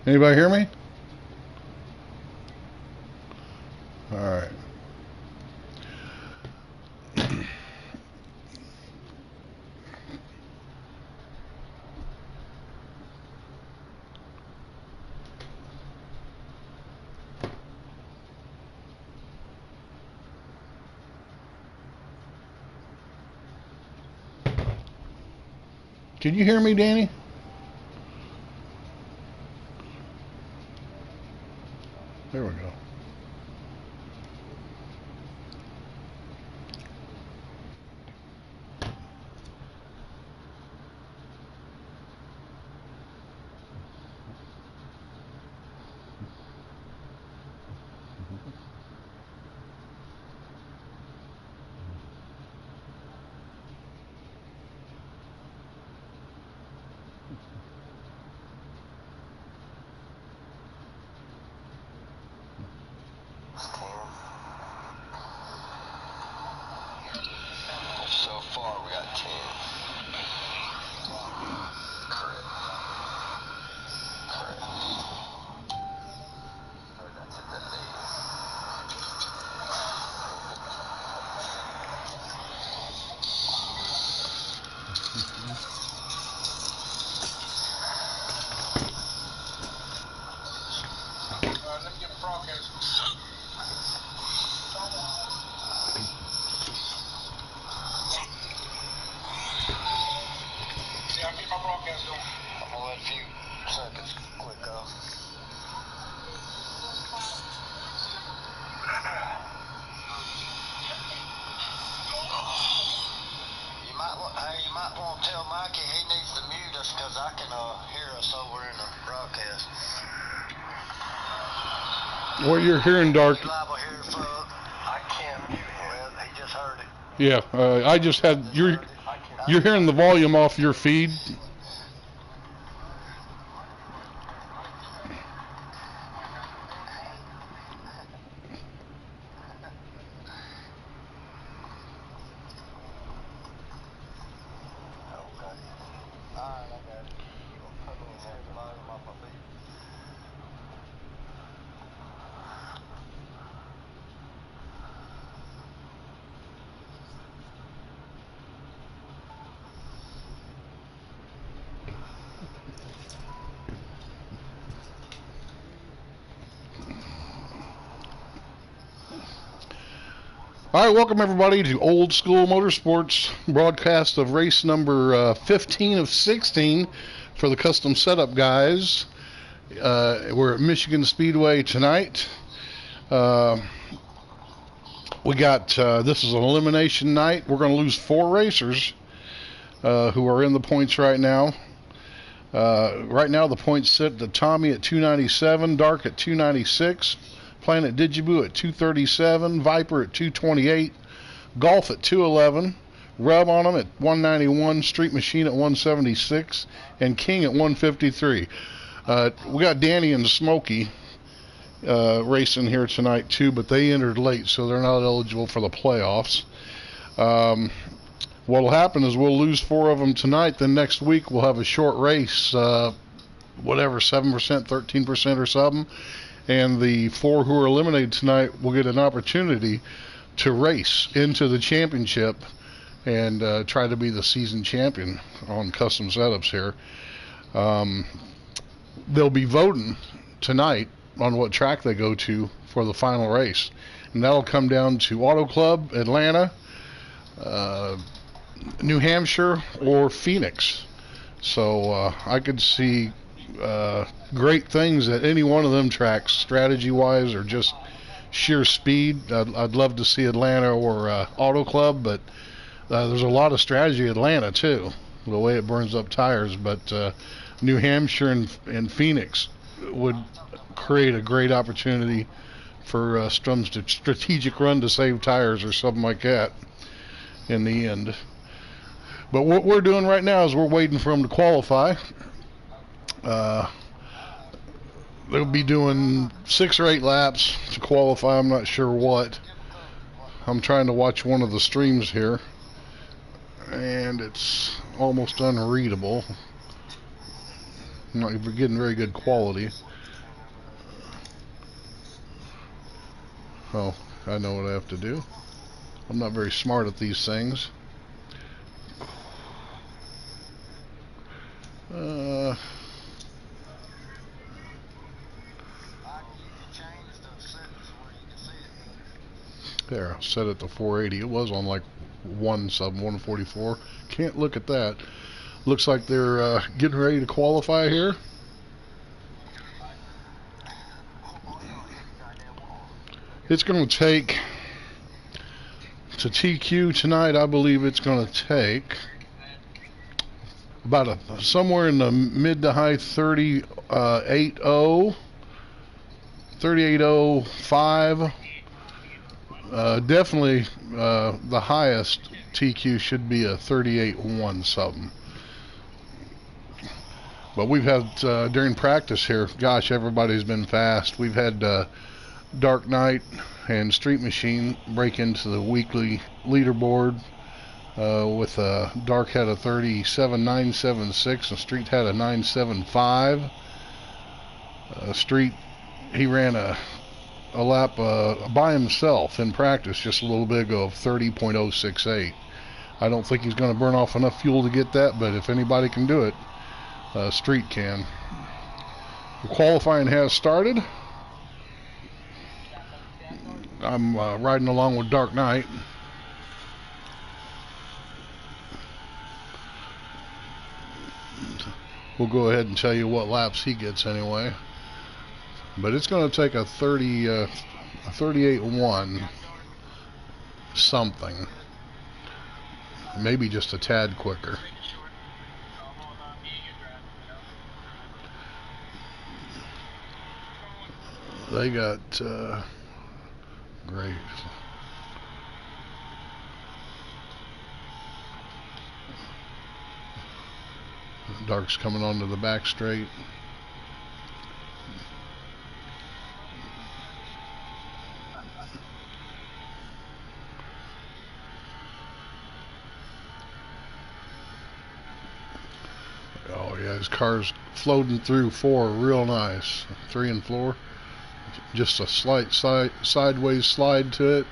Anybody hear me? All right. Can you hear me, Danny? There we go. So far, we got 10. Correct. That's it, that eight. Let me get a broadcast. Yeah, I'll keep my broadcast going. I'm gonna let a few seconds click off. You might want to tell Mikey he needs to mute us because I can hear us over in the broadcast. What you're hearing, Dark. I can't mute him. Well, he just heard it. Yeah, I just had you're hearing the volume off your feed. All right, welcome everybody to Old School Motorsports broadcast of race number 15 of 16 for the custom setup guys. We're at Michigan Speedway tonight. We got this is an elimination night. We're going to lose 4 racers who are in the points right now. Right now the points sit to Tommy at 297, Dark at 296. Planet Digiboo at 237, Viper at 228, Golf at 211, Rub on them at 191, Street Machine at 176, and King at 153. We got Danny and Smokey racing here tonight too, but they entered late, so they're not eligible for the playoffs. What'll happen is we'll lose 4 of them tonight. Then next week we'll have a short race, whatever, 7%, 13% or something. And the 4 who are eliminated tonight will get an opportunity to race into the championship and try to be the season champion on custom setups here. They'll be voting tonight on what track they go to for the final race. And that'll come down to Auto Club, Atlanta, New Hampshire, or Phoenix. So I could see great things at any one of them tracks, strategy-wise or just sheer speed. I'd love to see Atlanta or Auto Club, but there's a lot of strategy at Atlanta too, the way it burns up tires. But New Hampshire and Phoenix would create a great opportunity for some strategic run to save tires or something like that in the end. But what we're doing right now is we're waiting for them to qualify. They'll be doing 6 or 8 laps to qualify. I'm not sure what. I'm trying to watch one of the streams here, and it's almost unreadable. I'm not getting very good quality. Oh, I know what I have to do. I'm not very smart at these things. Uh, there, I'll set it to 480. It was on like 144. Can't look at that. Looks like they're getting ready to qualify here. It's going to take, to TQ tonight, I believe it's going to take about somewhere in the mid to high 38.0, 38.05. Definitely the highest TQ should be a 38.1 something. But we've had, during practice here, gosh, everybody's been fast. We've had Dark Knight and Street Machine break into the weekly leaderboard with Dark had a 37.976 and Street had a 9.75. Street, he ran a lap by himself in practice just a little bit ago of 30.068. I don't think he's going to burn off enough fuel to get that, but if anybody can do it, Street can. The qualifying has started. I'm riding along with Dark Knight. We'll go ahead and tell you what laps he gets anyway. But it's going to take a 38.1 something. Maybe just a tad quicker. They got great. Dark's coming onto the back straight. Oh yeah, his car's floating through 4 real nice. 3 and 4. Just a slight sideways slide to it.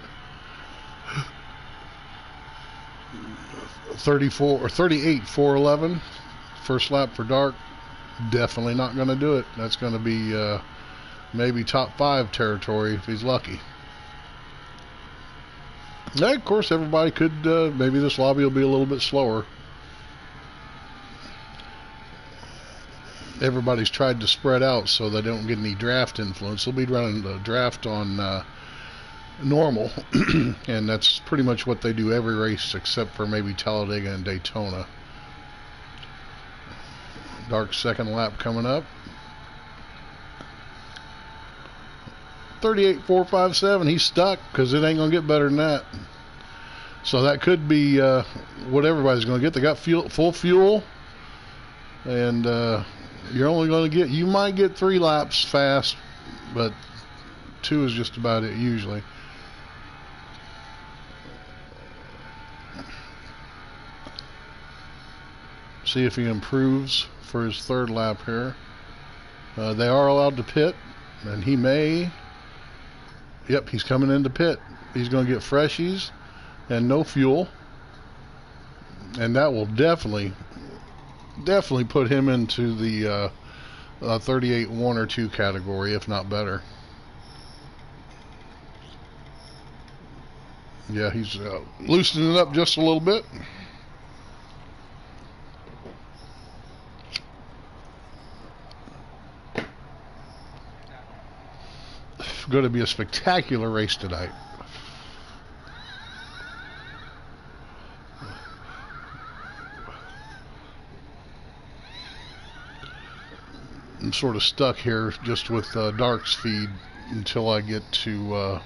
34 or 38.411. First lap for Dark. Definitely not going to do it. That's going to be maybe top 5 territory if he's lucky. Yeah, of course, everybody could. Maybe this lobby will be a little bit slower. Everybody's tried to spread out so they don't get any draft influence. They'll be running the draft on normal, and that's pretty much what they do every race except for maybe Talladega and Daytona. Dark second lap coming up. 38.457. He's stuck because it ain't going to get better than that. So that could be what everybody's going to get. They got full fuel, and you're only going to get, you might get 3 laps fast, but 2 is just about it usually. See if he improves for his 3rd lap here. They are allowed to pit, and he may. Yep, he's coming into pit. He's going to get freshies and no fuel, and that will definitely put him into the 38.1 or 2 category, if not better. Yeah, he's loosening it up just a little bit. Going to be a spectacular race tonight. I'm sort of stuck here just with Dark's feed until I get to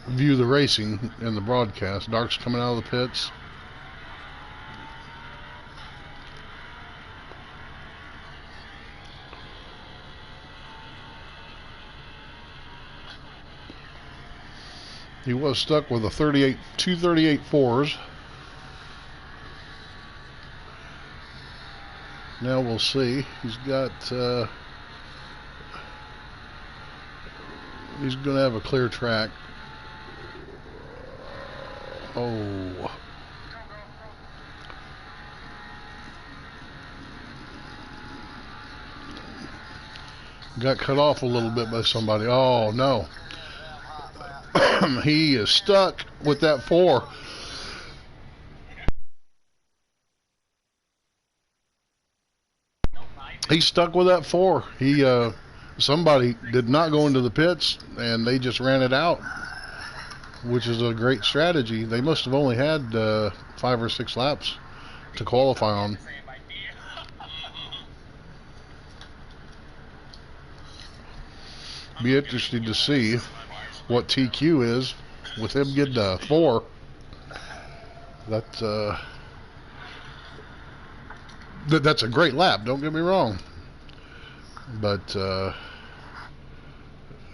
view the racing in the broadcast. Dark's coming out of the pits. He was stuck with a 238.4s. Now we'll see. He's got He's going to have a clear track. Oh. Got cut off a little bit by somebody. Oh, no. He is stuck with that 4. He's stuck with that 4. Somebody did not go into the pits, and they just ran it out, which is a great strategy. They must have only had 5 or 6 laps to qualify on. Be interested to see what TQ is with him getting a 4. That's a great lap. Don't get me wrong, but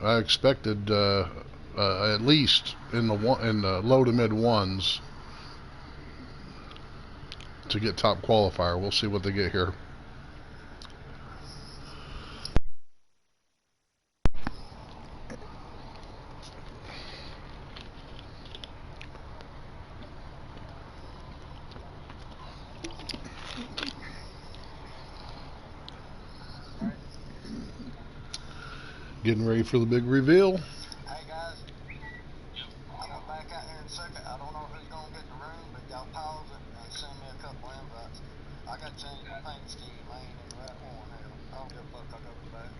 I expected at least in the low to mid 1s to get top qualifier. We'll see what they get here. Getting ready for the big reveal. Hey guys, I'm gonna back out here in a second. I don't know who's gonna get the room, but y'all pause it and send me a couple invites. I gotta change my paint scheme. I ain't in the right one. Hell, I don't give a fuck. I'll go to the back.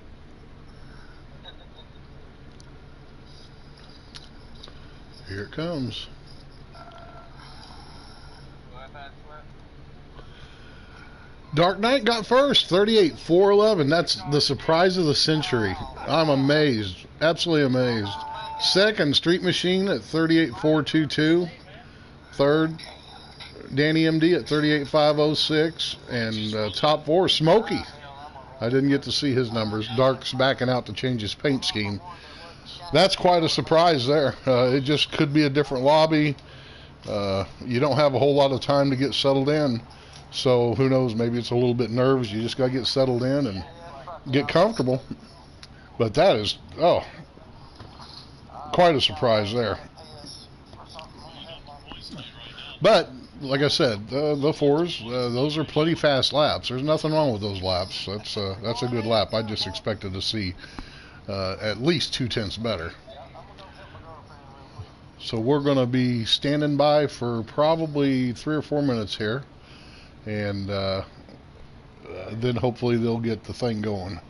Here it comes. Dark Knight got first, 38,411. That's the surprise of the century. I'm amazed, absolutely amazed. Second, Street Machine at 38,422. Third, Danny MD at 38,506. And top 4, Smokey. I didn't get to see his numbers. Dark's backing out to change his paint scheme. That's quite a surprise there. It just could be a different lobby. You don't have a whole lot of time to get settled in. So who knows, maybe it's a little bit nervous. You just got to get settled in and get comfortable. But that is, quite a surprise there. But, like I said, the 4s, those are plenty fast laps. There's nothing wrong with those laps. That's a good lap. I just expected to see at least 2/10 better. So we're going to be standing by for probably 3 or 4 minutes here. And then hopefully they'll get the thing going.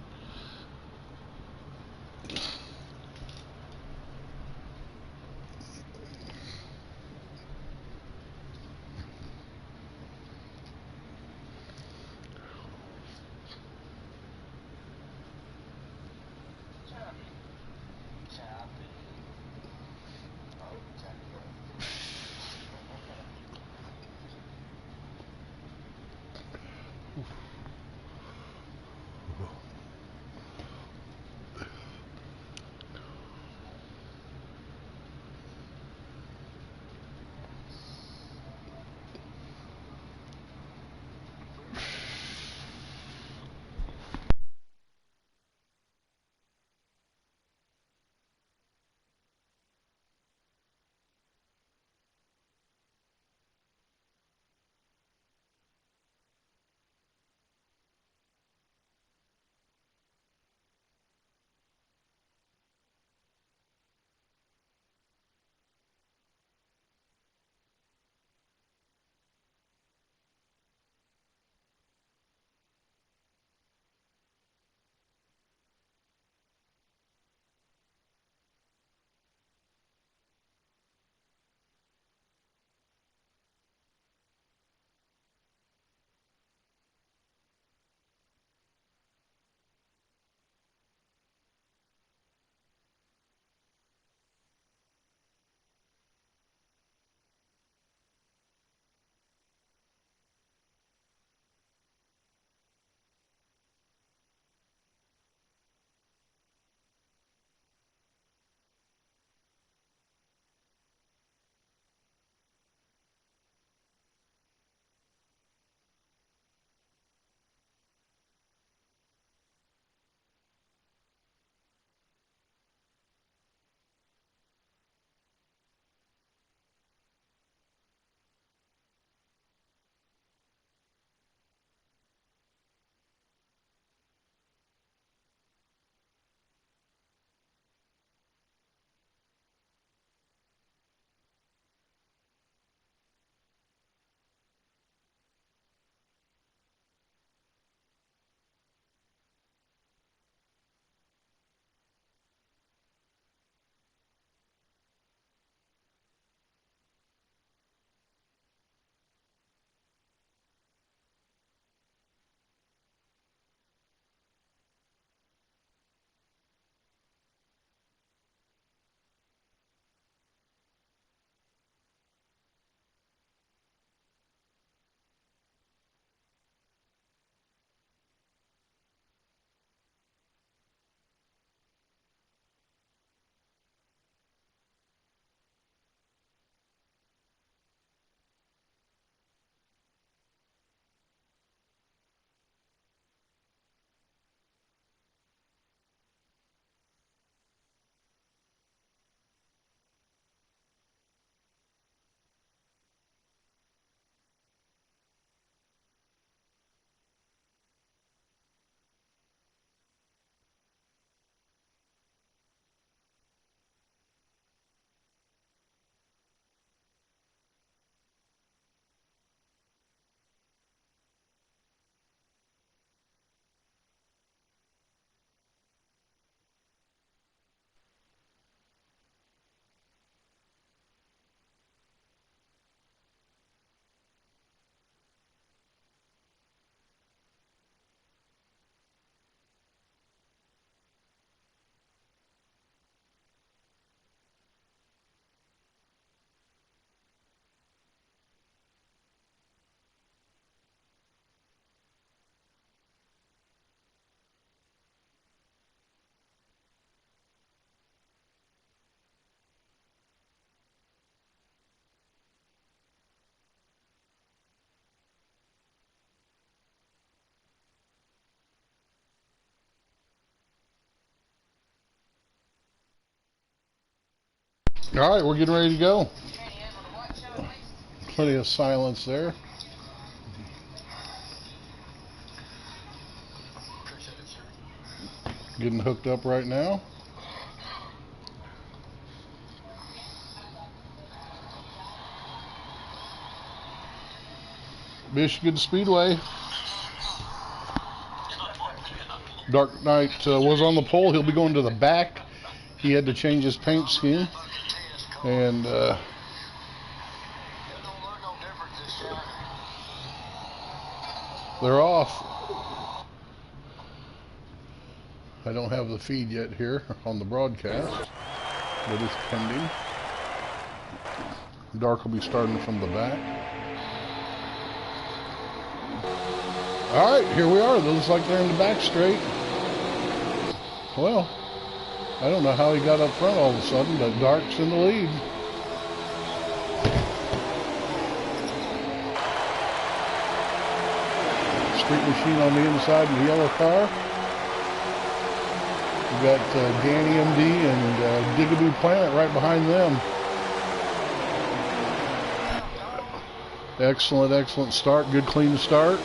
All right, we're getting ready to go. Plenty of silence there. Getting hooked up right now. Michigan Speedway. Dark Knight was on the pole. He'll be going to the back. He had to change his paint scheme. And they're off. I don't have the feed yet here on the broadcast, but it's pending. Dark will be starting from the back. All right, here we are. It looks like they're in the back straight. Well, I don't know how he got up front all of a sudden, but Dark's in the lead. Street Machine on the inside in the yellow car. We got Danny MD and Digaboo Planet right behind them. Excellent, excellent start. Good, clean start.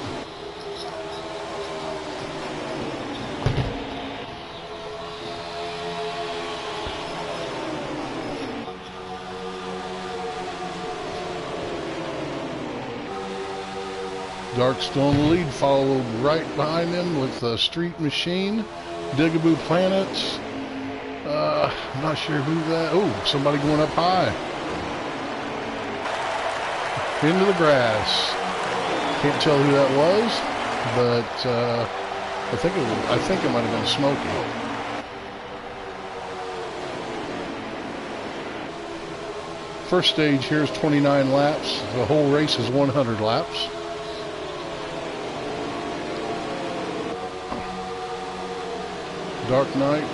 Dark still in the lead, followed right behind him with Street Machine, Digaboo Planets. I'm not sure who that. Oh, somebody going up high into the grass. Can't tell who that was, but I think it might have been Smokey. First stage here is 29 laps. The whole race is 100 laps. Dark Knight,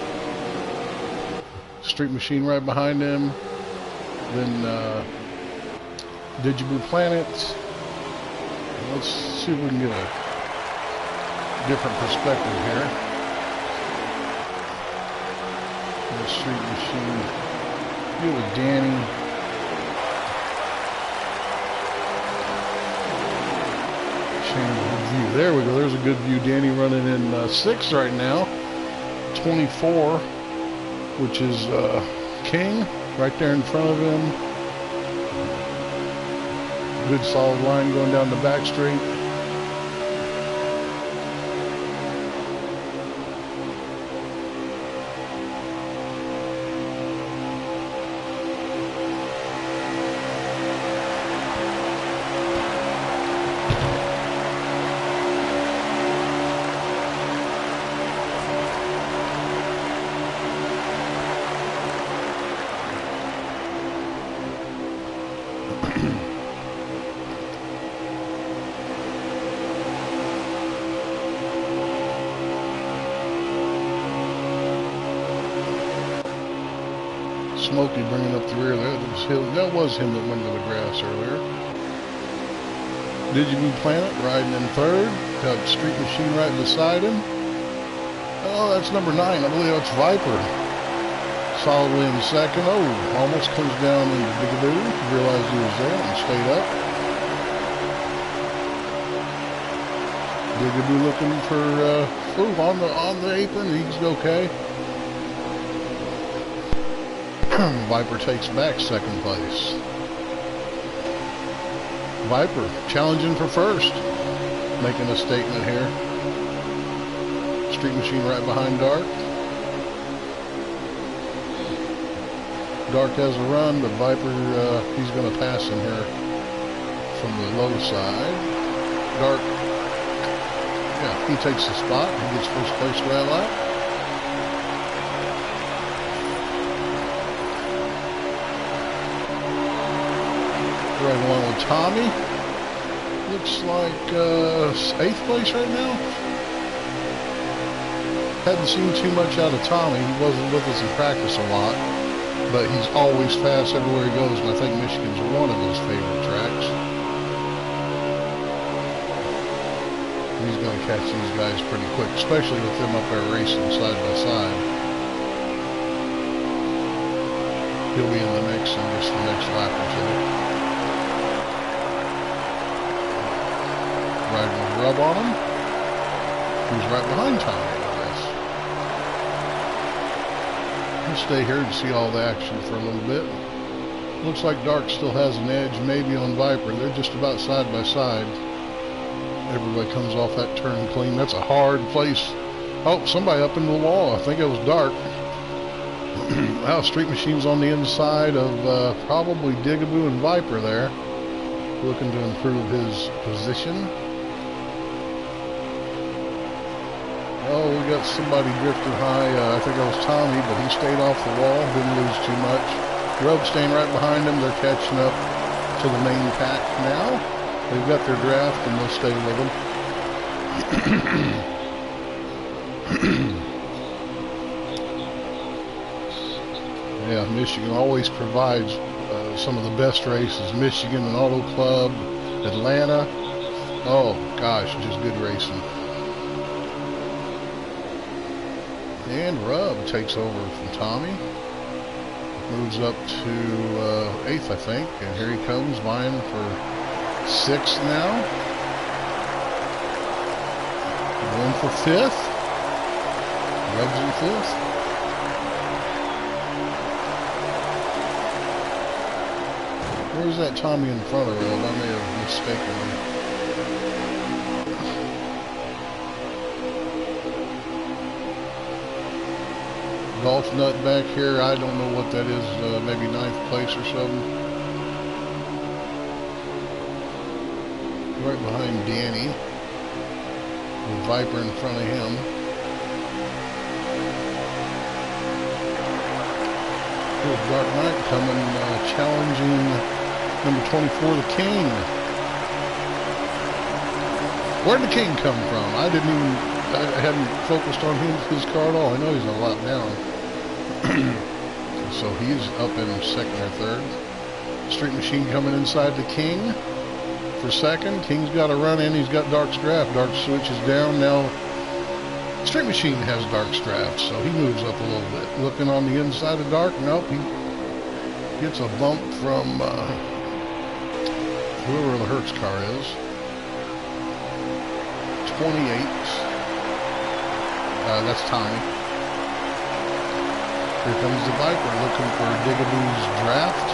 Street Machine right behind him, then Digaboo Planet. Let's see if we can get a different perspective here. The Street Machine, get with Danny. Change the view. There we go. There's a good view. Danny running in 6th right now. 24, which is King right there in front of him. Good solid line going down the back straight. Smokey bringing up the rear there. That was him that went to the grass earlier. Digaboo Planet riding in 3rd. Got Street Machine right beside him. Oh, that's number 9. I believe that's Viper. Solidly in 2nd. Oh, almost comes down into Digaboo. Realized he was there and stayed up. Digaboo looking for on the apron. He's okay. Viper takes back 2nd place. Viper challenging for 1st. Making a statement here. Street Machine right behind Dark. Dark has a run, but Viper, he's going to pass him here from the low side. Dark, yeah, he takes the spot. He gets 1st place for that lap. Right along with Tommy. Looks like 8th place right now. Hadn't seen too much out of Tommy. He wasn't with us in practice a lot, but he's always fast everywhere he goes, and I think Michigan's one of his favorite tracks. He's going to catch these guys pretty quick, especially with them up there racing side by side. He'll be in the mix in just the next lap or two. Riding with Rub on him. Who's right behind Tommy, I guess. We'll stay here and see all the action for a little bit. Looks like Dark still has an edge, maybe on Viper. They're just about side by side. Everybody comes off that turn clean. That's a hard place. Oh, somebody up into the wall. I think it was Dark. Wow, Street Machine's on the inside of probably Digaboo and Viper there. Looking to improve his position. Oh, we got somebody drifting high. I think it was Tommy, but he stayed off the wall. Didn't lose too much. Rub staying right behind them. They're catching up to the main pack now. They've got their draft and they'll stay with them. Yeah, Michigan always provides some of the best races. Michigan and Auto Club, Atlanta. Oh gosh, just good racing. And Rub takes over from Tommy. Moves up to 8th, I think. And here he comes, vying for 6th now. Going for 5th. Rub's in 5th. Where's that Tommy in front of Rub? I may have mistaken him. Golf Nut back here, I don't know what that is, maybe 9th place or something. Right behind Danny, with Viper in front of him. Here's Dark Knight coming, challenging number 24, the King. Where'd the King come from? I hadn't focused on his car at all. I know he's a lot down. So he's up in 2nd or 3rd. Street Machine coming inside the King for 2nd. King's got a run in. He's got Dark's draft. Dark switches down. Now Street Machine has Dark's draft, so he moves up a little bit. Looking on the inside of Dark. Nope, he gets a bump from whoever the Hertz car is. 28. That's Tommy. Here comes the Viper looking for Digaboo's draft.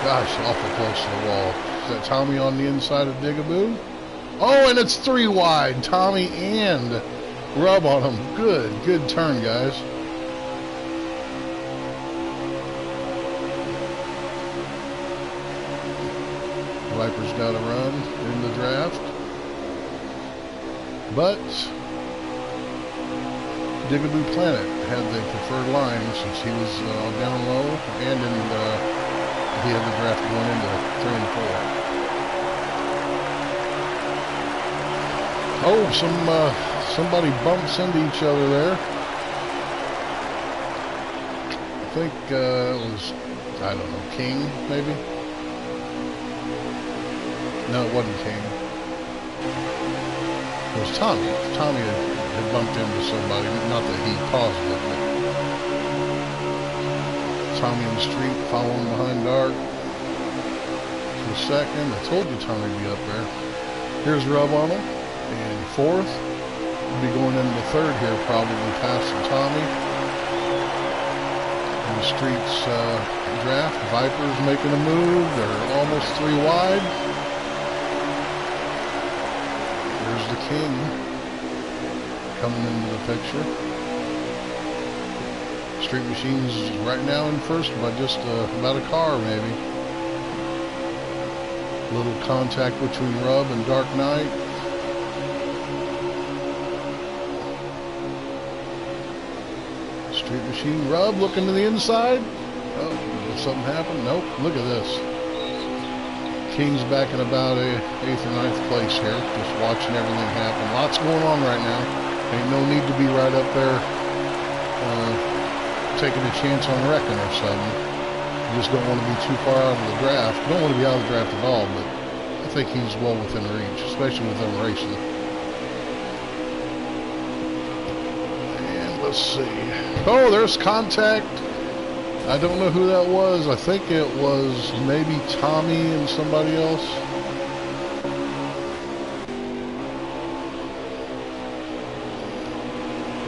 Gosh, awful close to the wall. Is that Tommy on the inside of Digaboo? Oh, and it's 3 wide. Tommy and Rub on him. Good turn, guys. Viper's got a run in the draft. But Digaboo Planet had the preferred line since he was down low, and he had the draft going into 3 and 4. Oh, somebody bumps into each other there. I think it was, I don't know, King, maybe? No, it wasn't King. It was Tommy. Tommy had bumped into somebody. Not that he caused it, but Tommy in the street following behind Dark for 2nd. I told you Tommy would be up there. Here's Rub on him. And 4th. We'll be going into 3rd here, probably passing Tommy. In the streets draft. Viper's making a move. They're almost 3 wide. There's the King coming into the picture. Street Machine's right now in 1st by just about a car, maybe. Little contact between Rub and Dark Knight. Street Machine, Rub looking to the inside. Oh, did something happen? Nope. Look at this. King's back in about 8th or 9th place here, just watching everything happen. Lots going on right now. Ain't no need to be right up there taking a chance on wrecking or something. You just don't want to be too far out of the draft. You don't want to be out of the draft at all, but I think he's well within reach, especially with them racing. And Let's see. Oh, there's contact. I don't know who that was. I think it was maybe Tommy and somebody else.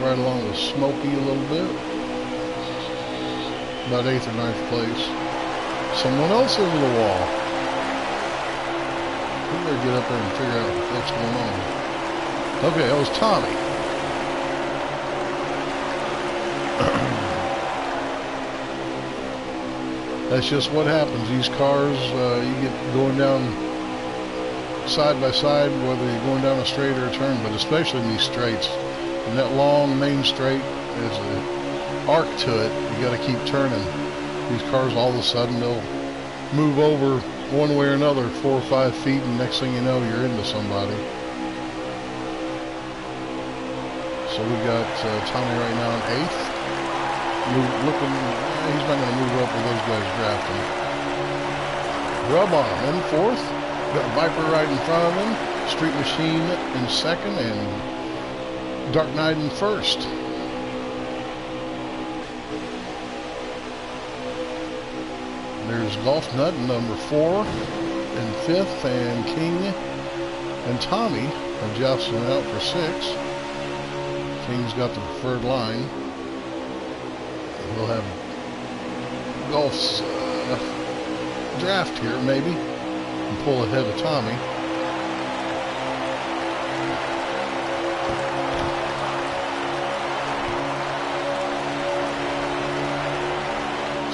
Right along with Smokey a little bit. About 8th or 9th place. Someone else into the wall. We better get up there and figure out what's going on. Okay, that was Tommy. That's just what happens. These cars, you get going down side by side, whether you're going down a straight or a turn, but especially in these straights. And that long main straight, there's an arc to it. You got to keep turning. These cars, all of a sudden, they'll move over one way or another 4 or 5 feet, and next thing you know, you're into somebody. So we got Tommy right now in 8th. Looking, he's not going to move up with those guys drafting. Rub on him in 4th. Got Viper right in front of him. Street Machine in 2nd, and Dark Knight in 1st. There's Golf Nut in number 4 and 5th, and King and Tommy are jostling out for 6th. King's got the preferred line. We'll have Golf's draft here, maybe, and pull ahead of Tommy.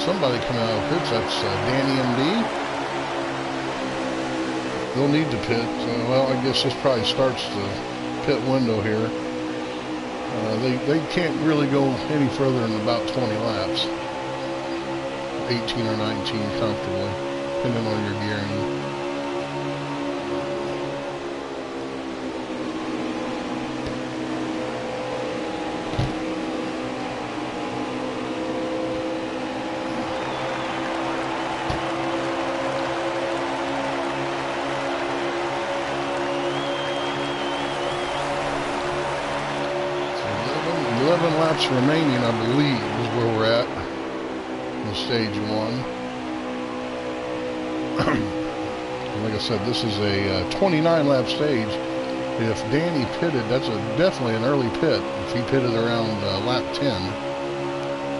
Somebody coming out of pits, that's Danny MD. They'll need to pit. Well, I guess this probably starts the pit window here. They can't really go any further than about 20 laps. 18 or 19 comfortably, depending on your gearing. Laps remaining, I believe, is where we're at in stage 1. Like I said, this is a 29 lap stage. If Danny pitted, that's definitely an early pit. If he pitted around lap 10,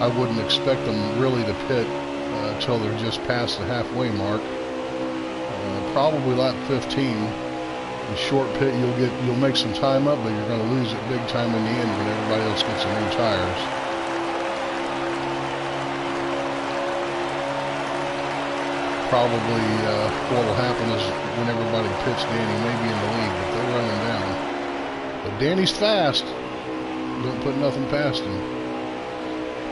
I wouldn't expect them really to pit until they're just past the halfway mark. Probably lap 15. The short pit, you'll make some time up, but you're going to lose it big time in the end when everybody else gets the new tires. Probably what will happen is when everybody pits, Danny may be in the lead, but they're running down. But Danny's fast. Don't put nothing past him.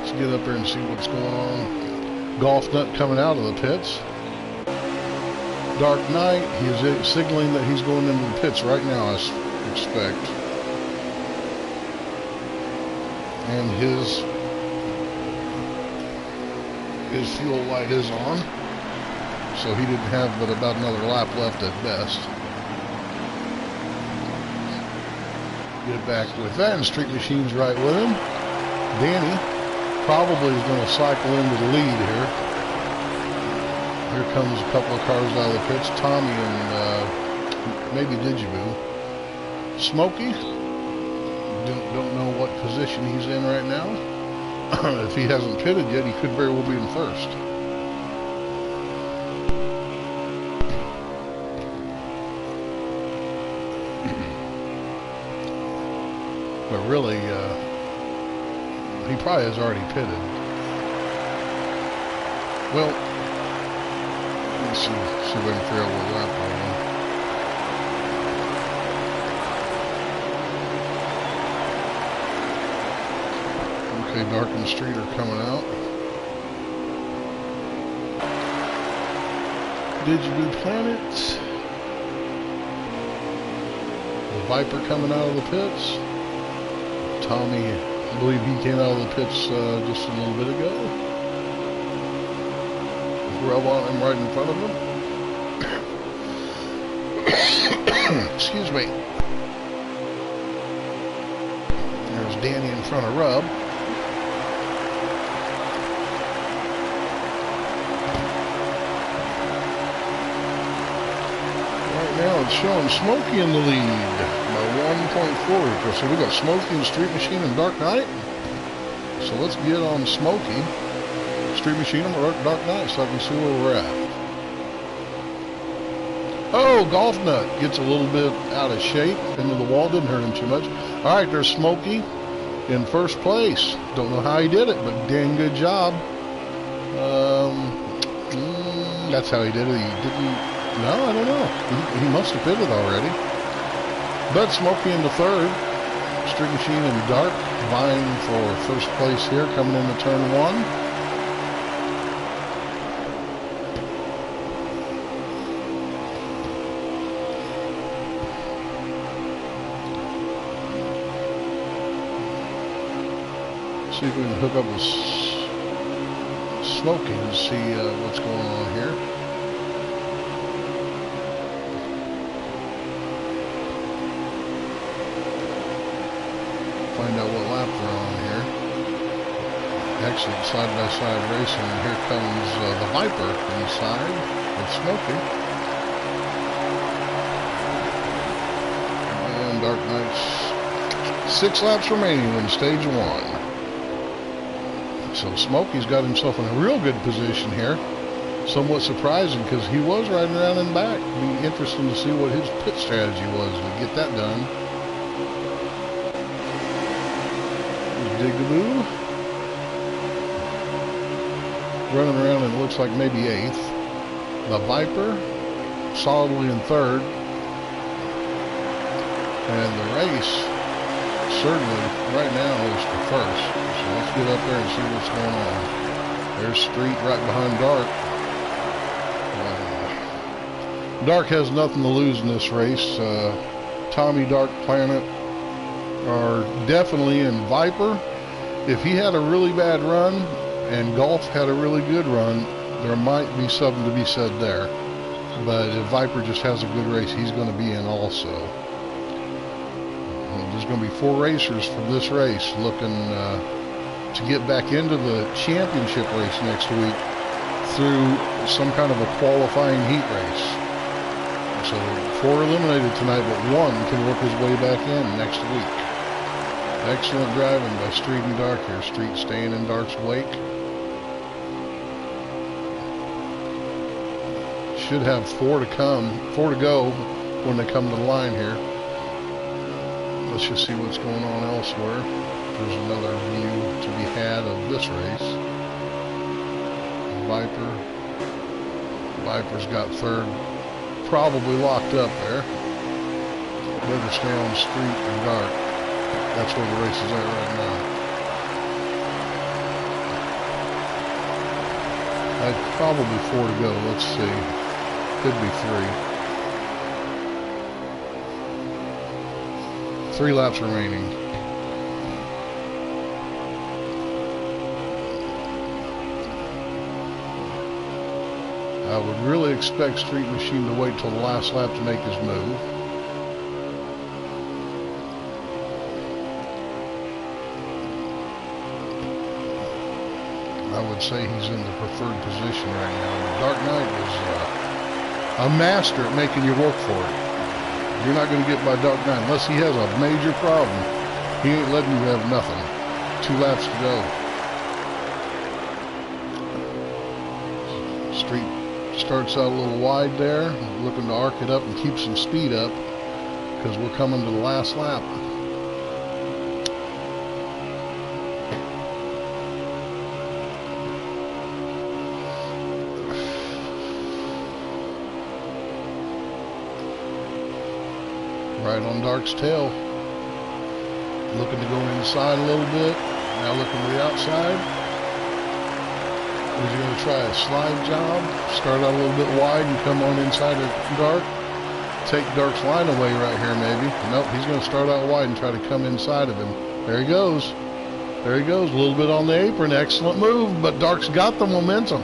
Let's get up there and see what's going on. Golf Nut coming out of the pits. Dark Knight, he's signaling that he's going into the pits right now, I expect. And his fuel light is on. So he didn't have but about another lap left at best. Get back with that, and Street Machine's right with him. Danny probably is going to cycle into the lead here. Here comes a couple of cars out of the pits. Tommy and maybe Digiboo. Smokey, don't know what position he's in right now. If he hasn't pitted yet, he could very well be in 1st. But really, he probably has already pitted. Well, let's see if we can figure out what lap we're on. Okay, Dark and Street are coming out. Digiboo Planet. The Viper coming out of the pits. Tommy, I believe he came out of the pits just a little bit ago. Rub on him right in front of him. Excuse me. There's Danny in front of Rub. Right now it's showing Smokey in the lead by 1.4. So we got Smokey and Street Machine and Dark Knight. So let's get on Smokey, Street Machine, and Dark Knight so I can see where we're at. Oh, Golf Nut gets a little bit out of shape into the wall. Didn't hurt him too much. All right, there's Smokey in first place. Don't know how he did it, but dang good job. That's how he did it. He didn't. No, I don't know. He must have hit it already. But Smokey in the third. Street Machine and Dark vying for first place here, coming into turn one. See if we can hook up with Smokey and see what's going on here. Find out what lap they're on here. Excellent side-by-side racing. And here comes the Viper inside with Smokey. And Dark Knight's 6 laps remaining in stage 1. So Smokey's got himself in a real good position here. Somewhat surprising because he was riding around in back. It'd be interesting to see what his pit strategy was to get that done. Dig-a-boo. Running around and it looks like maybe 8th. The Viper solidly in 3rd. And the race certainly right now is for 1st. So let's get up there and see what's going on. There's Street right behind Dark. Dark has nothing to lose in this race. Tommy, Dark Planet are definitely in Viper. If he had a really bad run and Golf had a really good run, there might be something to be said there. But if Viper just has a good race, he's going to be in also. There's going to be 4 racers from this race looking to get back into the championship race next week through some kind of a qualifying heat race. So 4 eliminated tonight, but 1 can work his way back in next week. Excellent driving by Street and Dark here. Street staying in Dark's wake. Should have 4 to go when they come to the line here. Let's just see what's going on elsewhere. There's another view to be had of this race. Viper's got 3rd, probably locked up there. Better stay on Street and Dark. That's where the race is at right now. Probably 4 to go. Let's see. Could be 3. 3 laps remaining. I would really expect Street Machine to wait till the last lap to make his move. I would say he's in the preferred position right now. The Dark Knight is a master at making you work for it. You're not going to get by Dark Knight unless he has a major problem. He ain't letting you have nothing. 2 laps to go. Street starts out a little wide there, looking to arc it up and keep some speed up because we're coming to the last lap. Right on Dark's tail. Looking to go inside a little bit. Now looking to the outside. Is he going to try a slide job? Start out a little bit wide and come on inside of Dark. Take Dark's line away right here maybe. Nope, he's going to start out wide and try to come inside of him. There he goes. There he goes. A little bit on the apron. Excellent move, but Dark's got the momentum.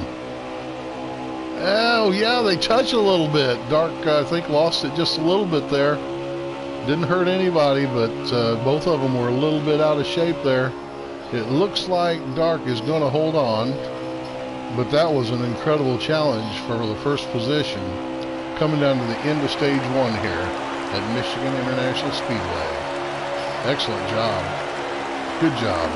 Oh, yeah, they touch a little bit. Dark, I think, lost it just a little bit there. Didn't hurt anybody, but both of them were a little bit out of shape there. It looks like Dark is going to hold on, but that was an incredible challenge for the first position. coming down to the end of stage 1 here at Michigan International Speedway. Excellent job. Good job.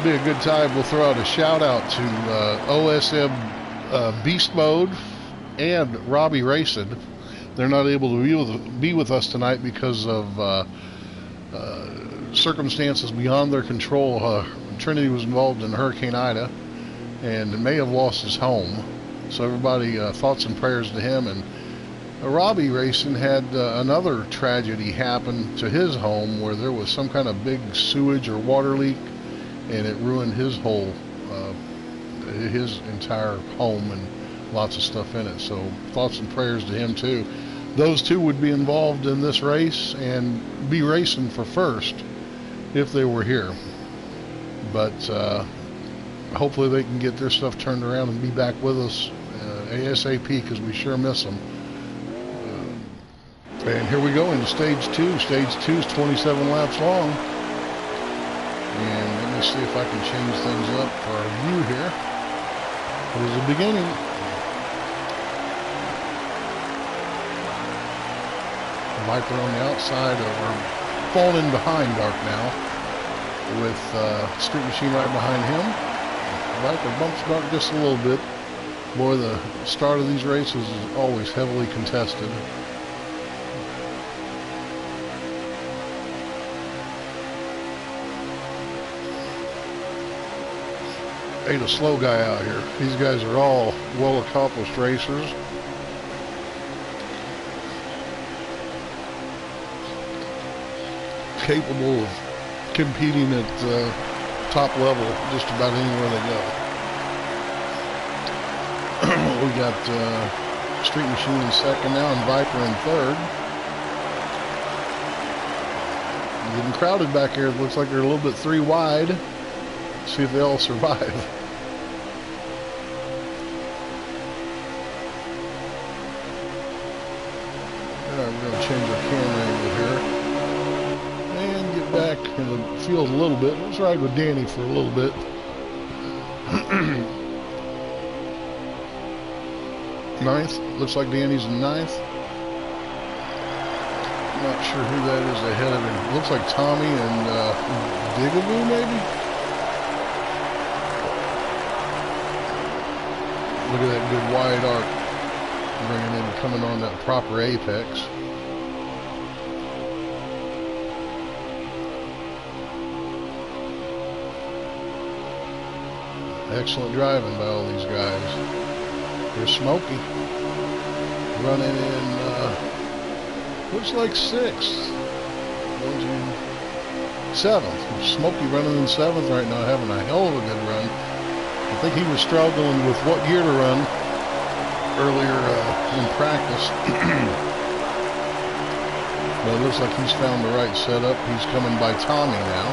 Be a good time. We'll throw out a shout out to OSM Beast Mode and Robbie Racing. They're not able to be with us tonight because of circumstances beyond their control. Trinity was involved in Hurricane Ida and may have lost his home. So everybody, thoughts and prayers to him. And Robbie Racing had another tragedy happen to his home where there was some kind of big sewage or water leak, and it ruined his his entire home and lots of stuff in it. So thoughts and prayers to him too. Those two would be involved in this race and be racing for first if they were here. But hopefully they can get their stuff turned around and be back with us ASAP, because we sure miss them. And here we go into stage 2. Stage 2 is 27 laps long. And let me see if I can change things up for our view here. Here's the beginning. Viper on the outside, or falling in behind Dark now, with Street Machine right behind him. Viper bumps Dark just a little bit. Boy, the start of these races is always heavily contested. Ain't a slow guy out here. These guys are all well-accomplished racers. Capable of competing at top level just about anywhere they go. We got Street Machine in second now and Viper in third. Getting crowded back here. It looks like they're a little bit 3 wide. See if they all survive. Alright, we're going to change our camera angle here. And get back in the field a little bit. Let's ride with Danny for a little bit. Ninth. Looks like Danny's in ninth. Not sure who that is ahead of him. Looks like Tommy and Digaboo maybe? Look at that good wide arc, bringing in, coming on that proper apex. Excellent driving by all these guys. Here's Smokey running in, looks like 6th. 7th. Smokey running in 7th right now, having a hell of a good run. I think he was struggling with what gear to run earlier in practice. But it looks like he's found the right setup. He's coming by Tommy now.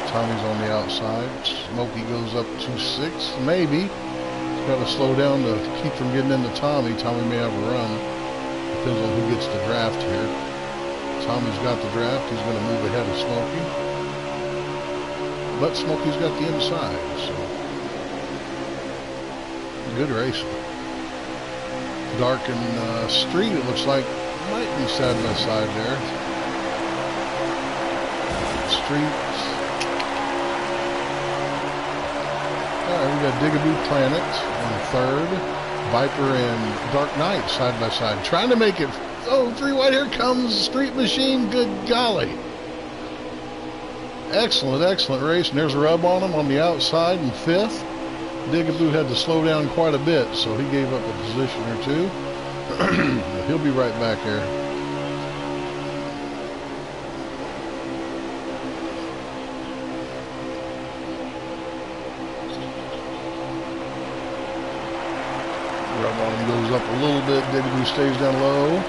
Tommy's on the outside. Smokey goes up to 6th, maybe. He's got to slow down to keep from getting into Tommy. Tommy may have a run. Depends on who gets the draft here. Tommy's got the draft. He's going to move ahead of Smokey. But Smokey's got the inside, so good racing. Dark and Street, it looks like, might be side by side there. Street. Alright, we got Digaboo Planet on third. Viper and Dark Knight side by side. Trying to make it. Oh, 3 wide. Here comes Street Machine. Good golly. Excellent, excellent race. And there's a rub on him on the outside in 5th. Digaboo had to slow down quite a bit, so he gave up a position or 2. He'll be right back there. Rub on him goes up a little bit. Digaboo stays down low.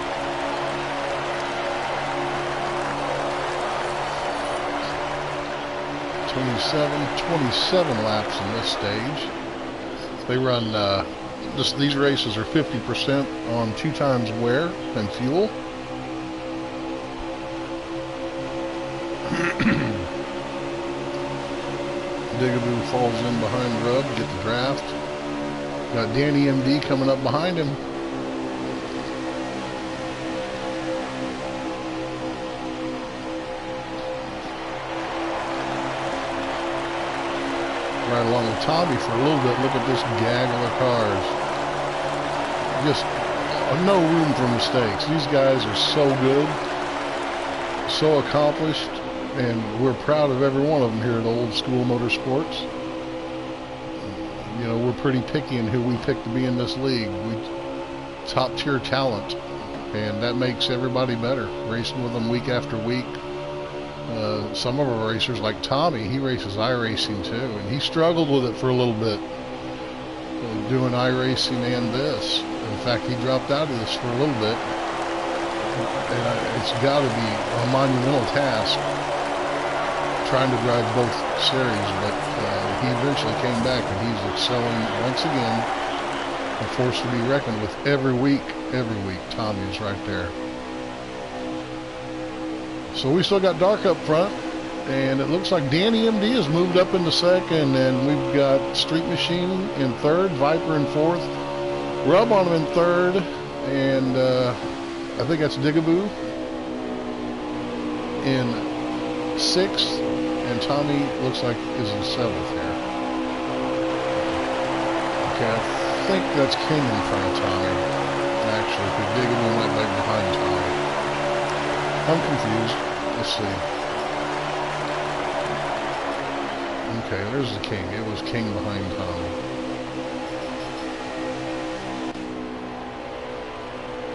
$27 laps in this stage. They run, these races are 50% on 2 times wear and fuel. Digaboo falls in behind Rub to get the draft. Got Danny MD coming up behind him. Right along with Tommy for a little bit. Look at this gaggle of cars. Just no room for mistakes. These guys are so good, so accomplished, and we're proud of every one of them here at Old School Motorsports. You know, we're pretty picky in who we pick to be in this league. We top tier talent, and that makes everybody better. Racing with them week after week. Some of our racers, like Tommy, he races iRacing too, and he struggled with it for a little bit, doing iRacing and this. In fact, he dropped out of this for a little bit, and it's got to be a monumental task trying to drive both series, but he eventually came back, and he's excelling once again, a force to be reckoned with every week. Every week, Tommy is right there. So we still got Dark up front, and it looks like Danny MD has moved up into second, and we've got Street Machine in third, Viper in fourth, Rub on him in third, and I think that's Digaboo in sixth, and Tommy looks like is in seventh here. Okay, I think that's King in front of Tommy, actually, because Digaboo went right behind Tommy. I'm confused. Let's see. Okay, there's the King. It was King behind Tommy.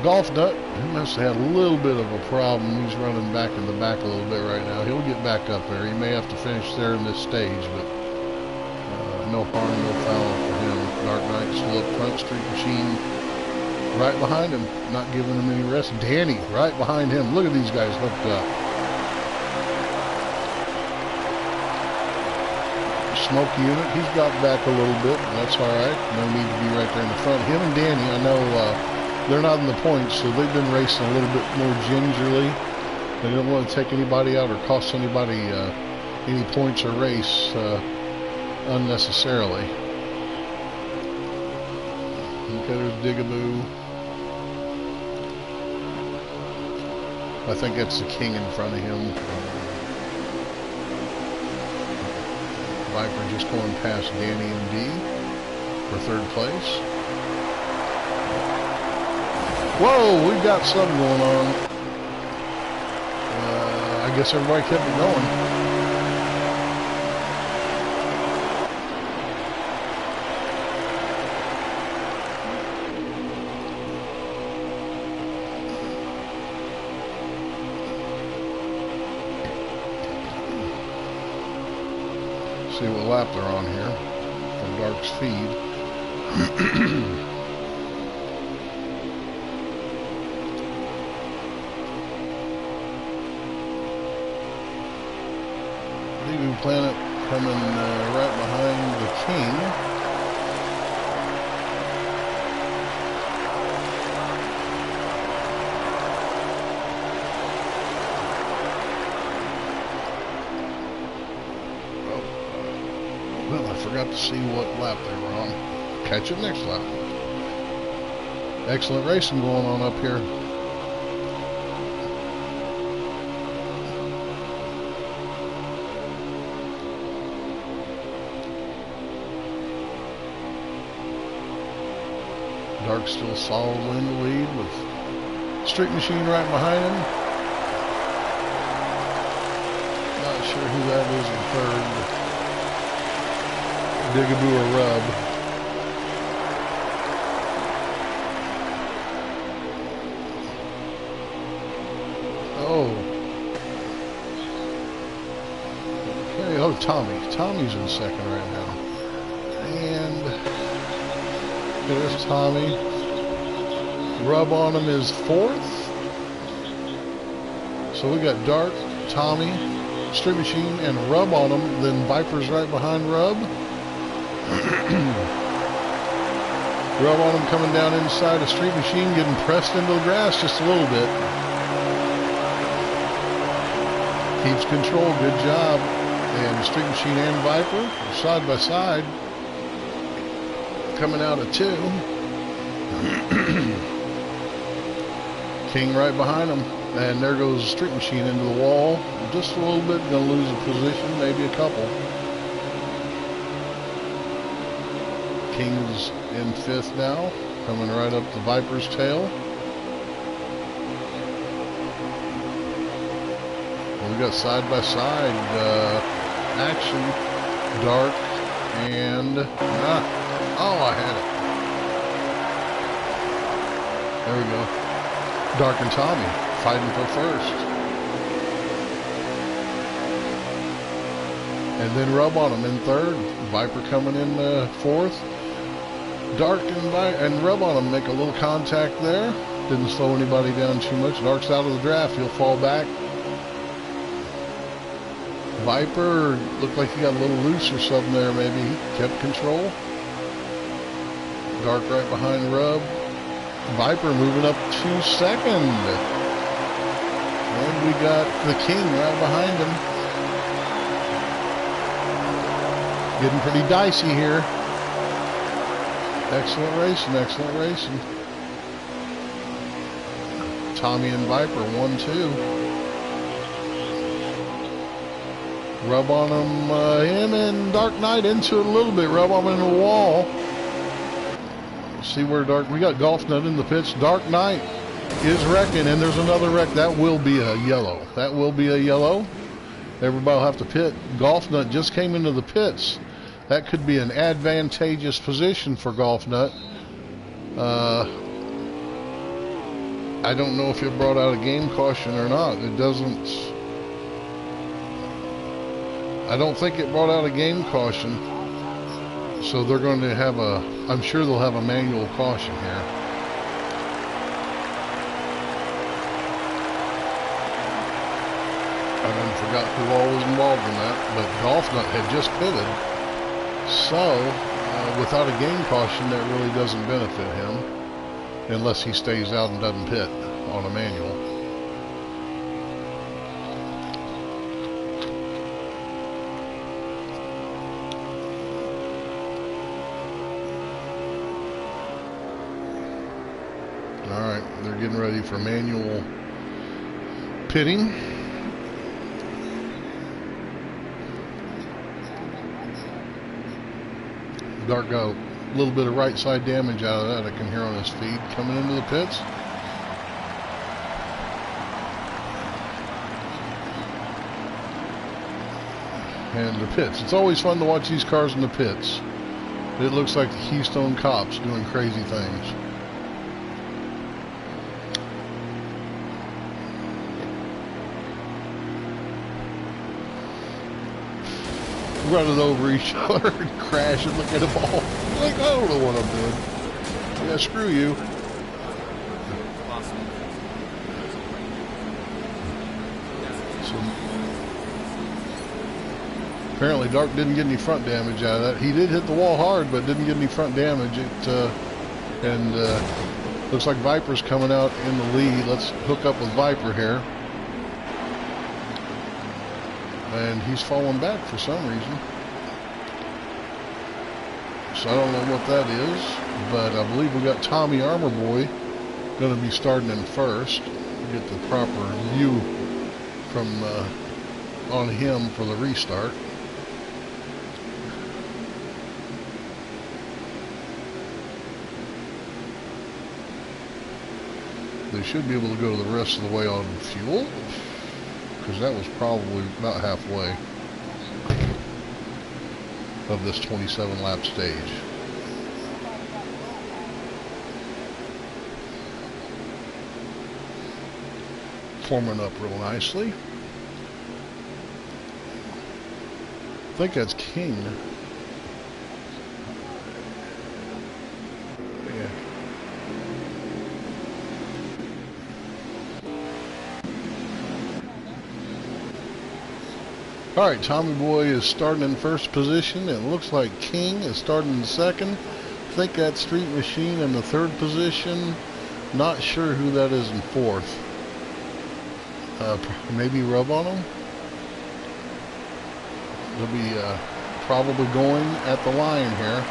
Golf Nut, he must have had a little bit of a problem. He's running back in the back a little bit right now. He'll get back up there. He may have to finish there in this stage, but no harm, no foul for him. Dark Knight still up front. Street Machine right behind him, not giving him any rest. Danny right behind him. Look at these guys hooked up. Smoke unit, he's got back a little bit, but that's all right. No need to be right there in the front. Him and Danny, I know they're not in the points, so they've been racing a little bit more gingerly. They don't want to take anybody out or cost anybody any points or race unnecessarily. Okay, there's Digaboo. I think that's the King in front of him. Viper just going past Danny MD for third place. Whoa, we've got something going on. I guess everybody kept it going. See what lap they're on here from Dark's feed. Leaving Planet coming right behind the King. Well, I forgot to see what lap they were on. Catch it next lap. Excellent racing going on up here. Dark still solidly in the lead with Street Machine right behind him. Not sure who that is in third. Digaboo or Rub. Oh. Okay, oh, Tommy. Tommy's in second right now. And there's Tommy. Rub on him is fourth. So we got Dark, Tommy, Street Machine, and Rub on him. Then Viper's right behind Rub. Rub on him coming down inside a Street Machine, getting pressed into the grass just a little bit. Keeps control, good job. And Street Machine and Viper side by side, coming out of 2. King right behind him. And there goes Street Machine into the wall. Just a little bit, gonna lose a position, maybe a couple. King's in 5th now, coming right up the Viper's tail. We got side by side action. Dark and oh, I had it. There we go. Dark and Tommy fighting for first. And then Rub on him in 3rd. Viper coming in 4th. Dark and Rub on him make a little contact there. Didn't slow anybody down too much. Dark's out of the draft. He'll fall back. Viper looked like he got a little loose or something there. Maybe he kept control. Dark right behind Rub. Viper moving up to 2nd. And we got the King right behind him. Getting pretty dicey here. Excellent racing, excellent racing. Tommy and Viper, 1-2. Rub on him, him and Dark Knight into it a little bit. Rub on him in the wall. See where Dark, we got Golf Nut in the pits. Dark Knight is wrecking, and there's another wreck. That will be a yellow. That will be a yellow. Everybody will have to pit. Golf Nut just came into the pits. That could be an advantageous position for Golf Nut. I don't know if it brought out a game caution or not. It doesn't. I don't think it brought out a game caution. So they're going to have a, I'm sure they'll have a manual caution here. I done forgot who all was involved in that, but Golf Nut had just pitted. So, without a game caution, that really doesn't benefit him unless he stays out and doesn't pit on a manual. All right, they're getting ready for manual pitting. Dark got a little bit of right side damage out of that. I can hear on his feed coming into the pits. And the pits. It's always fun to watch these cars in the pits. It looks like the Keystone Cops doing crazy things. Running over each other and crashing, look at them all. Like, I don't know what I'm doing. Yeah, screw you. So, apparently Dark didn't get any front damage out of that. He did hit the wall hard, but didn't get any front damage. Looks like Viper's coming out in the lead. Let's hook up with Viper here. And he's falling back for some reason. So I don't know what that is, but I believe we got Tommy Armor Boy going to be starting in first. Get the proper view from on him for the restart. They should be able to go the rest of the way on fuel, because that was probably about halfway of this 27 lap stage. Forming up real nicely. I think that's King. Yeah. All right, Tommy Boy is starting in first position. It looks like King is starting in second. I think that's Street Machine in the third position. Not sure who that is in fourth. Maybe Rub on him. They'll be probably going at the line here.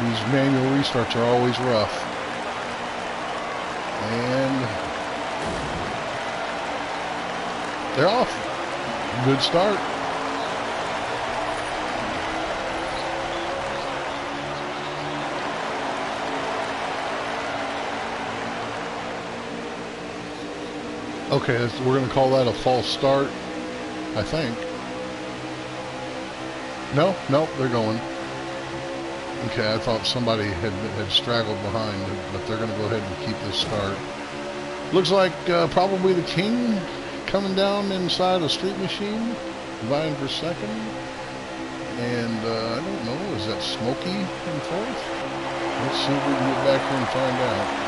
These manual restarts are always rough. And they're off. Good start. Okay, we're going to call that a false start, I think. No, they're going. Okay, I thought somebody had straggled behind, but they're going to go ahead and keep this start. Looks like probably the King coming down inside a Street Machine, vying for second. And I don't know, is that Smokey in fourth? Let's see if we can get back here and find out.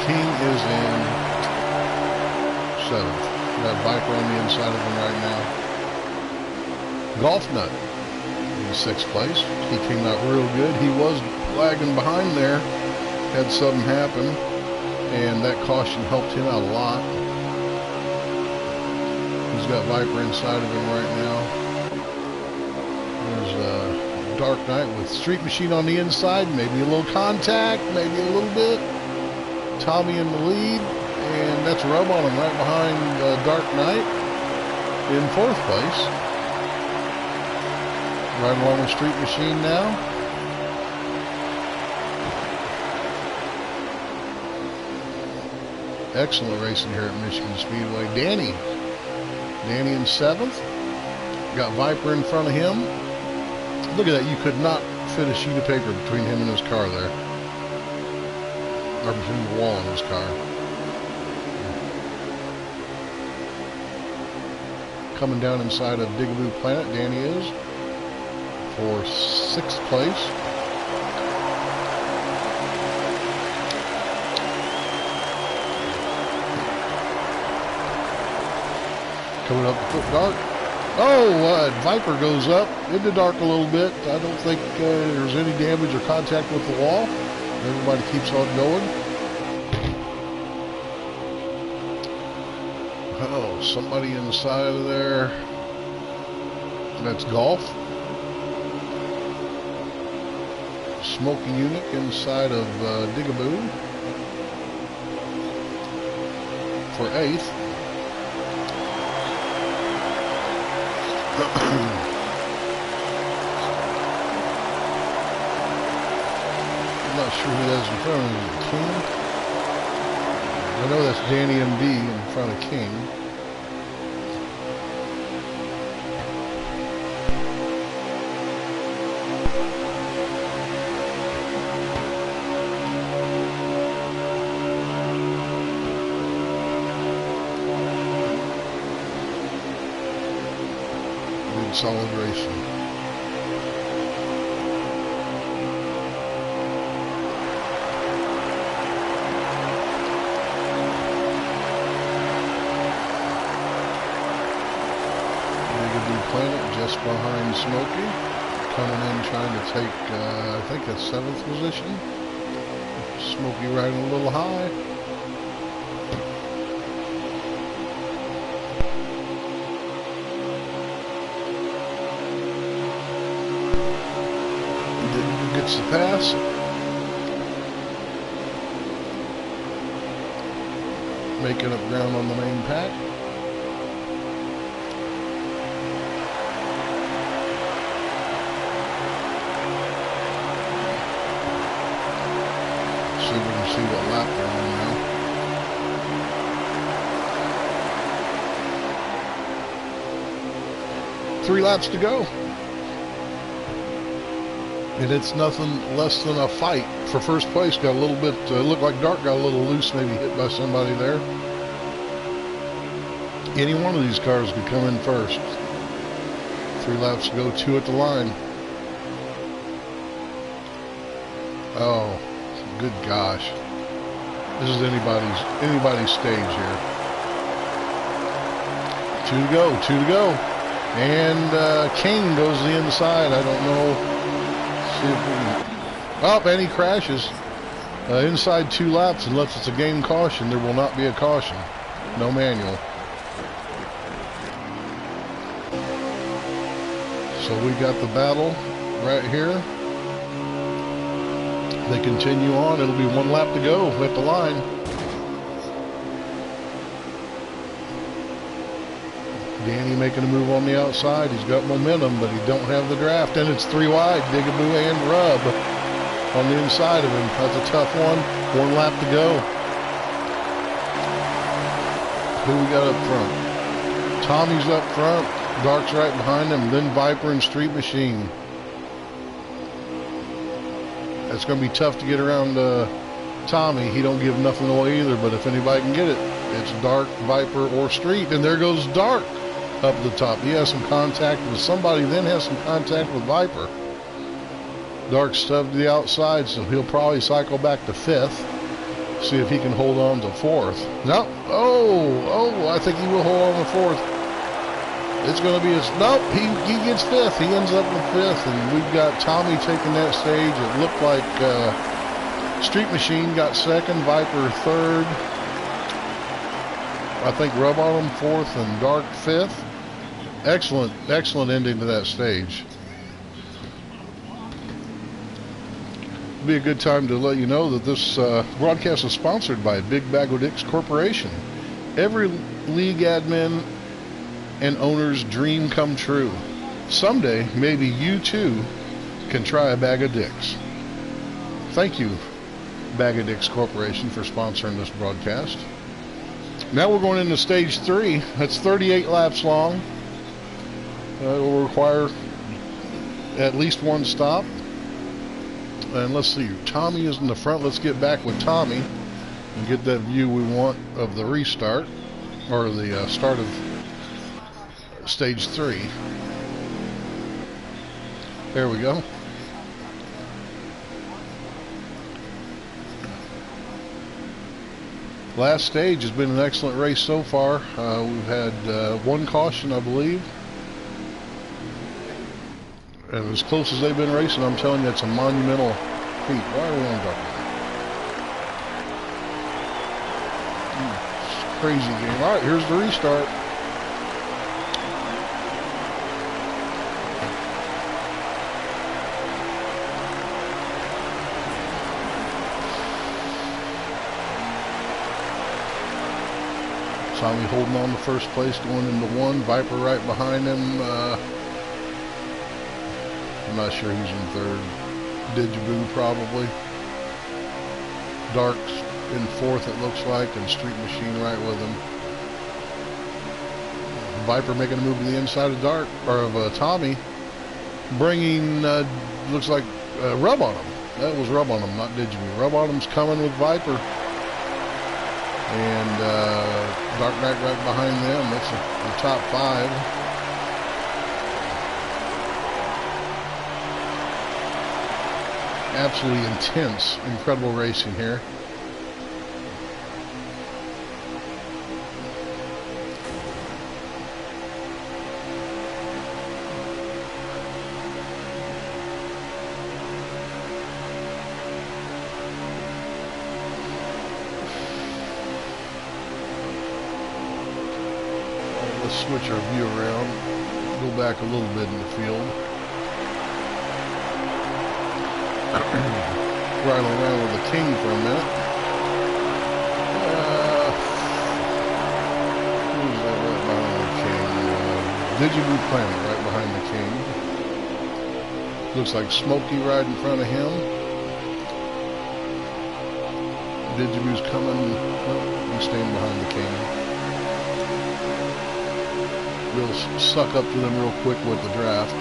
King is in seventh. Got Viper on the inside of him right now. Golf Nut in sixth place. He came out real good. He was lagging behind there. Had something happen, and that caution helped him out a lot. He's got Viper inside of him right now. There's Dark Knight with Street Machine on the inside. Maybe a little contact, maybe a little bit. Tommy in the lead, and that's a rub on him right behind Dark Knight in fourth place. Right along with Street Machine now. Excellent racing here at Michigan Speedway. Danny in seventh. Got Viper in front of him. Look at that. You could not fit a sheet of paper between him and his car there. Or between the wall and his car. Coming down inside of Digaboo Planet, Danny is for sixth place. Coming up the foot dark. Oh, Viper goes up into dark a little bit. I don't think there's any damage or contact with the wall. Everybody keeps on going. Oh, somebody inside of there. That's Golf. Smoky Eunuch inside of Digaboo for eighth. I'm not sure who that's in front of him. King? I know that's Danny MD in front of King. Solid racing. Digaboo Planet just behind Smokey. Coming in trying to take, I think, a seventh position. Smokey riding a little high. Gets the pass. Making up ground on the main pack. See if we can see what lap they're on now. 3 laps to go. And it's nothing less than a fight for first place. Got a little bit, looked like Dark got a little loose, maybe hit by somebody there. Any one of these cars could come in first. 3 laps to go, 2 at the line. Oh, good gosh. This is anybody's stage here. 2 to go, 2 to go. And King goes to the inside. I don't know. See if we can... Oh, and he crashes. Inside 2 laps, unless it's a game caution, there will not be a caution. No manual. So we got the battle right here. They continue on. It'll be 1 lap to go at the line. Danny making a move on the outside. He's got momentum, but he don't have the draft. And it's 3 wide. Digaboo and Rub on the inside of him. That's a tough one. 1 lap to go. Who we got up front? Tommy's up front. Dark's right behind him. Then Viper and Street Machine. It's going to be tough to get around Tommy. He don't give nothing away either, but if anybody can get it, it's Dark, Viper, or Street. And there goes Dark up the top. He has some contact with somebody, then has some contact with Viper. Dark stubbed to the outside, so he'll probably cycle back to 5th. See if he can hold on to 4th. No. Oh, I think he will hold on to 4th. It's going to be nope, he gets 5th. He ends up with 5th, and we've got Tommy taking that stage. It looked like Street Machine got 2nd, Viper 3rd. I think Rub on him 4th, and Dark 5th. Excellent ending to that stage. It'll be a good time to let you know that this broadcast is sponsored by Big Bag o' Dicks Corporation. Every league admin and owner's dream come true. Someday, maybe you too can try a bag of dicks. Thank you, Bag o' Dicks Corporation, for sponsoring this broadcast. Now we're going into stage 3. That's 38 laps long. It will require at least 1 stop. And let's see, Tommy is in the front. Let's get back with Tommy and get that view we want of the restart, or the start of stage 3. There we go. Last stage has been an excellent race so far. We've had 1 caution, I believe. And as close as they've been racing, I'm telling you, it's a monumental feat. Why are we on dark? Crazy game. All right, here's the restart. Tommy holding on to first place, going into 1. Viper right behind him. I'm not sure who's in 3rd. Digaboo probably. Dark's in 4th, it looks like, and Street Machine right with him. Viper making a move to the inside of Dark, or of Tommy, bringing looks like Rub on him. That was Rub on him, not Digaboo. Rub on him's coming with Viper. And Dark Knight right behind them. That's the top 5. Absolutely intense, incredible racing here. Let's switch our view around, go back a little bit in the field. Riding around with the King for a minute. Who's that right behind the King? Digaboo Planet right behind the King. Looks like Smokey right in front of him. Digaboo's coming. Oh, he's staying behind the King. We'll suck up to them real quick with the draft.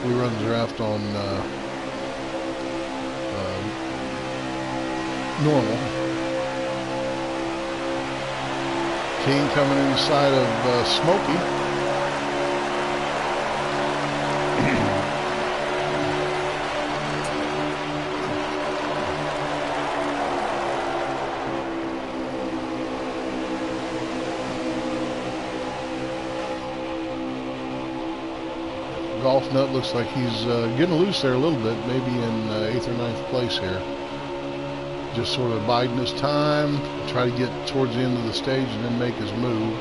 We run the draft on normal. King coming inside of Smokey. Golf Nut looks like he's getting loose there a little bit, maybe in 8th or 9th place here. just sort of biding his time, try to get towards the end of the stage and then make his move.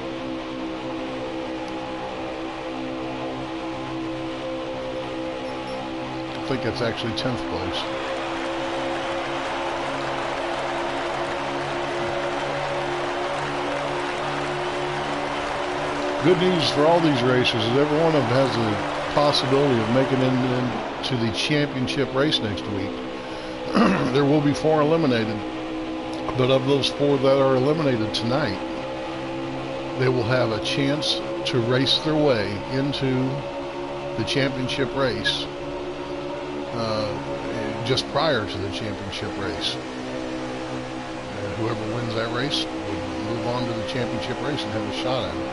I think that's actually 10th place. Good news for all these racers is every one of them has the possibility of making it into the championship race next week. There will be 4 eliminated, but of those 4 that are eliminated tonight, they will have a chance to race their way into the championship race just prior to the championship race. Whoever wins that race will move on to the championship race and have a shot at it.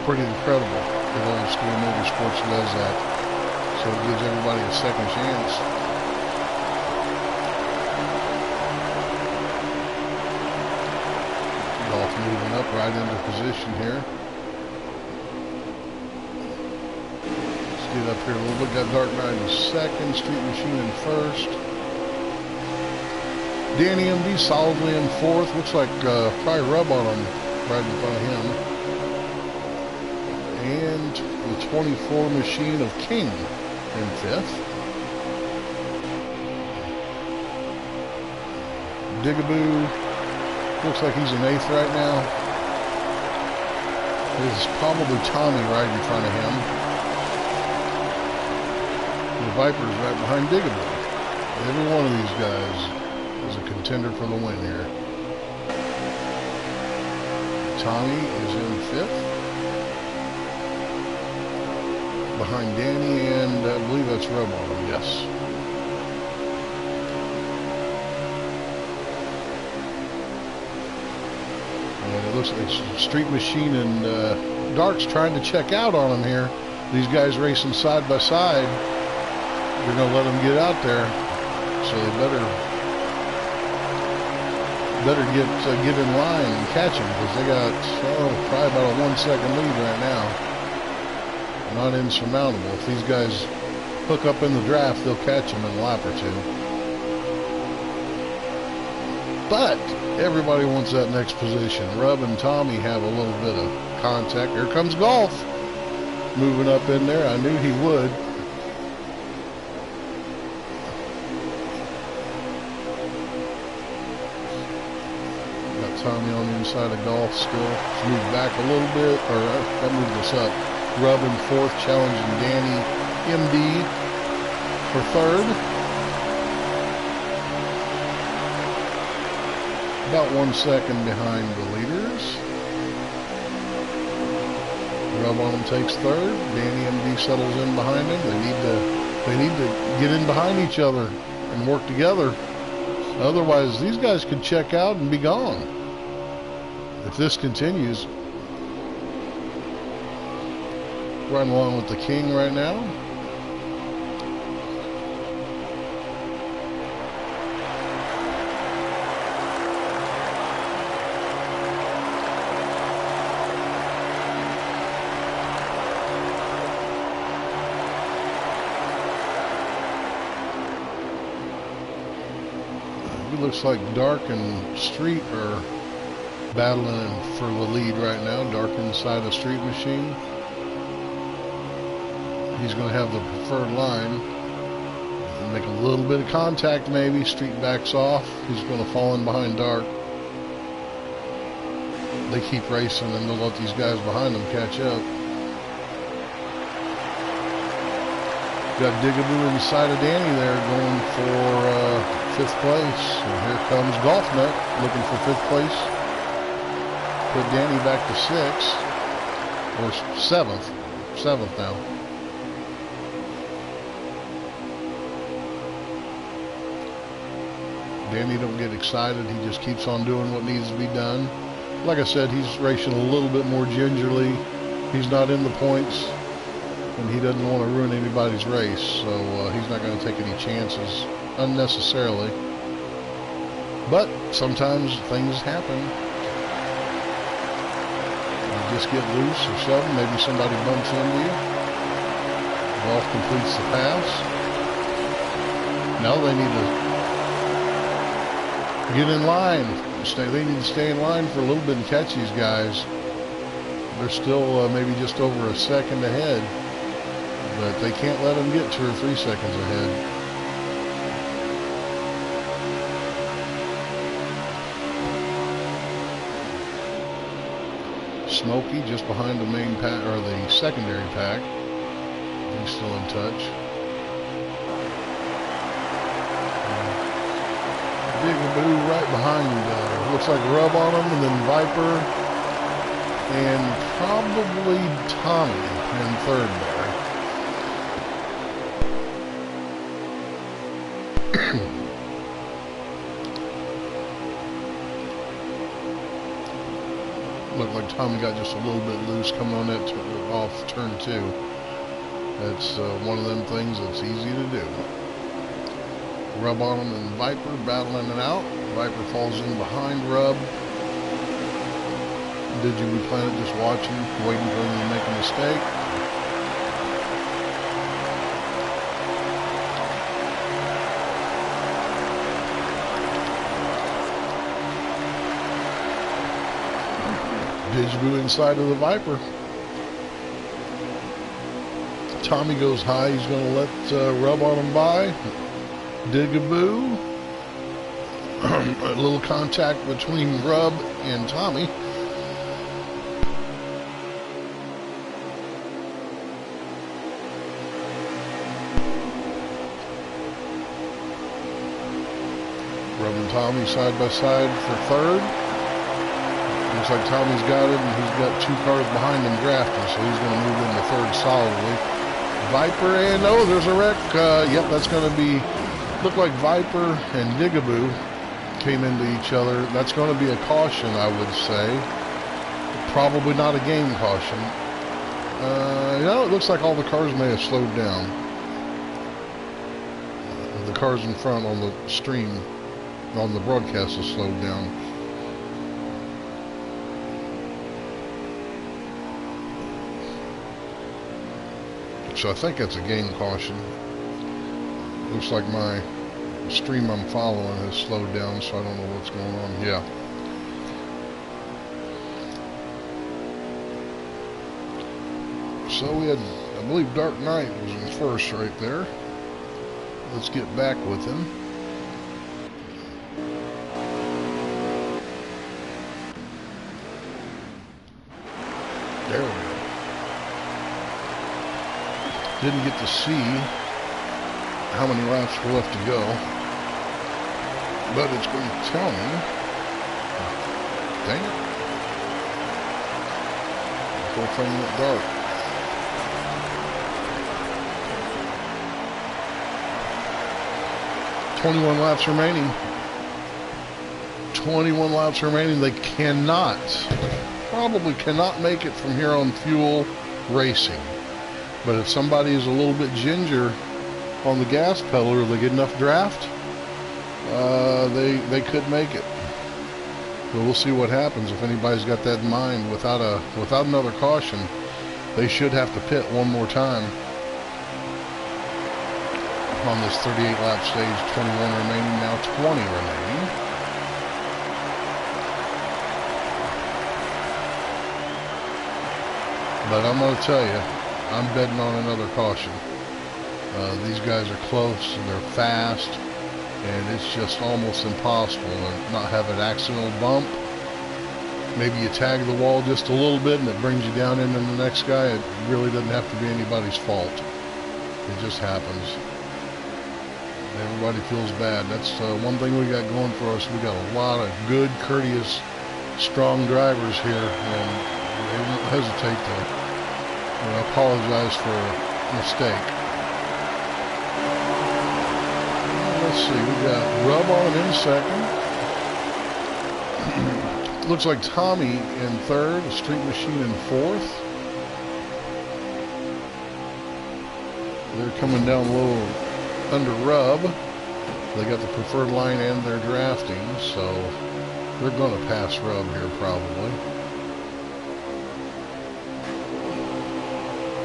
Pretty incredible that Old School Motorsports does that. So it gives everybody a second chance. Golf moving up right into position here. Let's get up here a little bit. Got Dark Knight in second, Street Machine in first. Danny MD solidly in fourth. Looks like probably Rub on him right in front of him. And the 24 machine of King in fifth. Digaboo looks like he's in eighth right now. This is probably Tommy right in front of him. The Viper's right behind Digaboo. Every one of these guys is a contender for the win here. Tommy is in fifth. Behind Danny, and I believe that's Rub on him, yes. And it looks like Street Machine and Dark's trying to check out on him here. These guys racing side by side. They're going to let them get out there, so they better get in line and catch him, because they got probably about a 1 second lead right now. Not insurmountable. If these guys hook up in the draft, they'll catch them in a lap or 2. But everybody wants that next position. Rub and Tommy have a little bit of contact. Here comes Golf moving up in there. I knew he would. Got Tommy on the inside of Golf still. Let's move back a little bit, or that moved us up. Rub in fourth, challenging Danny MD for third. About 1 second behind the leaders. Rub on him takes third. Danny MD settles in behind him. They need to get in behind each other and work together. Otherwise, these guys could check out and be gone if this continues. Running along with the King right now. It looks like Dark and Street are battling for the lead right now. Dark inside the Street Machine. He's going to have the preferred line. Make a little bit of contact maybe. Street backs off. He's going to fall in behind Dark. They keep racing and they'll let these guys behind them catch up. Got Digaboo inside of Danny there going for 5th place. And here comes Golf Nut looking for 5th place. Put Danny back to 6th. Or 7th. 7th now. Danny don't get excited. He just keeps on doing what needs to be done. Like I said, he's racing a little bit more gingerly. He's not in the points, and he doesn't want to ruin anybody's race, so he's not going to take any chances unnecessarily. But sometimes things happen. You just get loose or something. Maybe somebody bumps into you. Golf completes the pass. Now they need to Get in line. They need to stay in line for a little bit and catch these guys. They're still maybe just over a second ahead, but they can't let them get 2 or 3 seconds ahead. Smokey just behind the main pack, or the secondary pack. He's still in touch. Digaboo right behind. Looks like Rub on him, and then Viper, and probably Tommy in third there. Looked like Tommy got just a little bit loose coming on that off turn 2. That's one of them things that's easy to do. Rub on him and Viper battling it out. Viper falls in behind Rub. Did you replan it just watching, waiting for him to make a mistake? Digaboo inside of the Viper. Tommy goes high. He's going to let Rub on him by. Digaboo. A little contact between Rub and Tommy. Rub and Tommy side by side for third. Looks like Tommy's got it, and he's got 2 cars behind him drafting, so he's going to move into third solidly. Viper, and oh, there's a wreck. Yep, that's going to be, look like Viper and Digaboo came into each other. That's going to be a caution, I would say. Probably not a game caution. It looks like all the cars may have slowed down. The cars in front on the stream, on the broadcast, have slowed down. So I think it's a game caution. Looks like my stream I'm following has slowed down, so I don't know what's going on. Yeah. So we had, I believe Dark Knight was in first right there. Let's get back with him. There we go. Didn't get to see how many laps were left to go, but it's going to tell me. Dang it. The whole thing went dark. "21 laps remaining. 21 laps remaining. They probably cannot make it from here on fuel racing. But if somebody is a little bit ginger on the gas pedal, or they get enough draft, they could make it. But we'll see what happens if anybody's got that in mind. Without another caution, they should have to pit one more time on this 38 lap stage. 21 remaining now, 20 remaining. But I'm going to tell you, I'm betting on another caution. These guys are close and they're fast, and it's just almost impossible to not have an accidental bump. Maybe you tag the wall just a little bit and it brings you down into the next guy. It really doesn't have to be anybody's fault. It just happens. Everybody feels bad. That's one thing we got going for us. We got a lot of good, courteous, strong drivers here, and they won't hesitate to apologize for a mistake. Let's see, we got Rub on in second. Looks like Tommy in third, Street Machine in fourth. They're coming down low under Rub. They got the preferred line and they're drafting, so they're going to pass Rub here probably.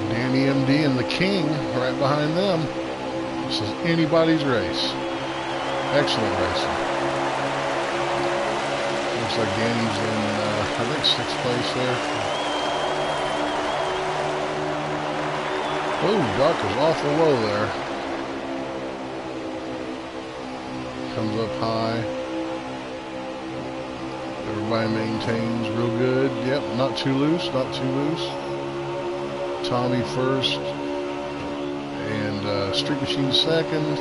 Danny MD and the King right behind them. This is anybody's race. Excellent racing. Looks like Danny's in, I think, 6th place there. Oh, Dark is awful low there. Comes up high. Everybody maintains real good. Yep, not too loose, not too loose. Tommy first. And Street Machine second.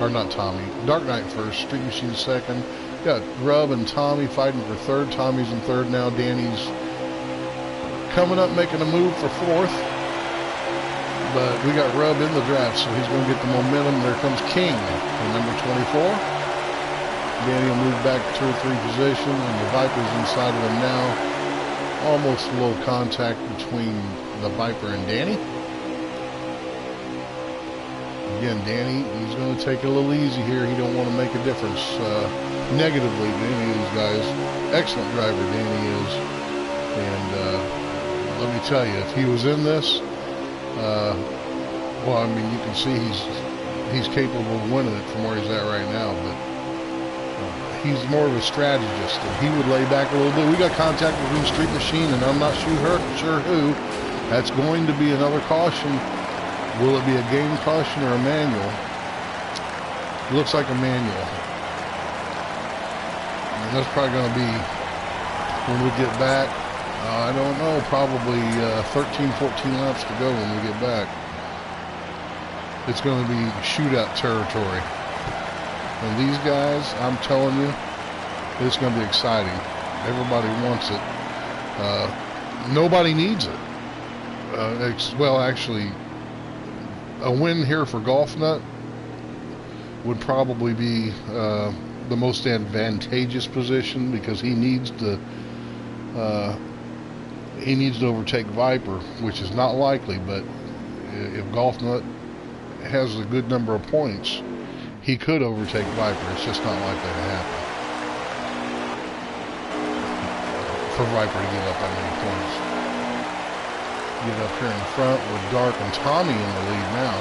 Or not Tommy. Dark Knight first. Street Machine second. Got Rub and Tommy fighting for third. Tommy's in third now. Danny's coming up, making a move for fourth. But we got Rub in the draft, so he's going to get the momentum. There comes King in number 24. Danny will move back 2 or 3 positions, and the Viper's inside of him now. Almost a little contact between the Viper and Danny. Again, Danny, he's going to take it a little easy here. He don't want to make a difference negatively to any of these guys. Excellent driver, Danny is. And let me tell you, if he was in this, well, I mean, you can see he's capable of winning it from where he's at right now, but he's more of a strategist, and he would lay back a little bit. We got contact with Street Machine, and I'm not sure who. That's going to be another caution. Will it be a game caution or a manual? It looks like a manual. And that's probably going to be when we get back. I don't know, probably 13, 14 laps to go when we get back. It's going to be shootout territory. And these guys, I'm telling you, it's going to be exciting. Everybody wants it. Nobody needs it. Well, actually, a win here for Golf Nut would probably be the most advantageous position, because he needs to overtake Viper, which is not likely. But if Golf Nut has a good number of points, he could overtake Viper. It's just not likely to happen for Viper to give up that many points. Get up here in front with Dark and Tommy in the lead now.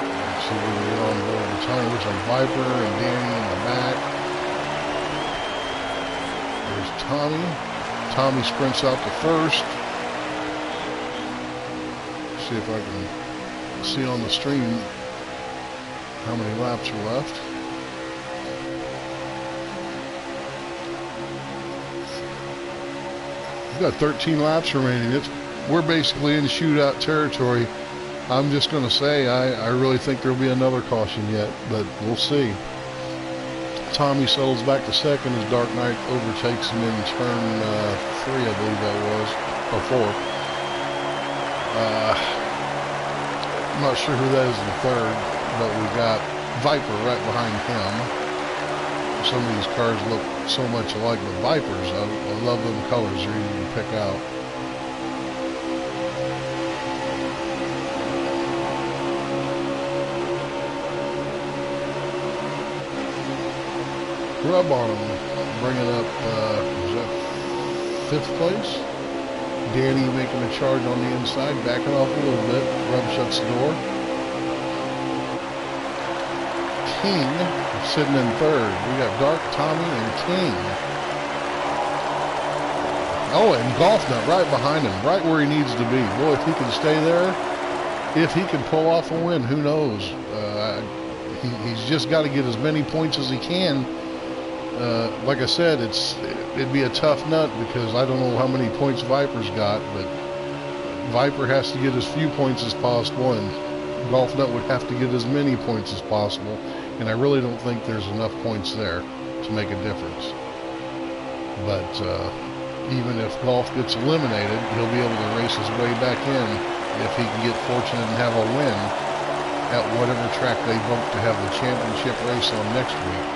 Let's see where we are on board with Tommy. Looks like Viper and Danny in the back. There's Tommy. Tommy sprints out to first. See if I can see on the stream how many laps are left. We've got 13 laps remaining. We're basically in shootout territory. I'm just going to say I really think there'll be another caution yet, but we'll see. Tommy settles back to second as Dark Knight overtakes him in turn 3, I believe that was, or 4. I'm not sure who that is in third, but we got Viper right behind him. Some of these cars look so much alike, but Vipers, I love them colors. They're easy to pick out. Rub on him, bringing up, is that 5th place? Danny making a charge on the inside, backing off a little bit. Rub shuts the door. King sitting in third. We got Dark, Tommy, and King. Oh, and Golf Nut right behind him, right where he needs to be. Boy, if he can stay there, if he can pull off a win, who knows? He's just got to get as many points as he can. Like I said, it'd be a tough nut, because I don't know how many points Viper's got, but Viper has to get as few points as possible, and Golf Nut would have to get as many points as possible, and I really don't think there's enough points there to make a difference. But even if Golf gets eliminated, he'll be able to race his way back in if he can get fortunate and have a win at whatever track they vote to have the championship race on next week.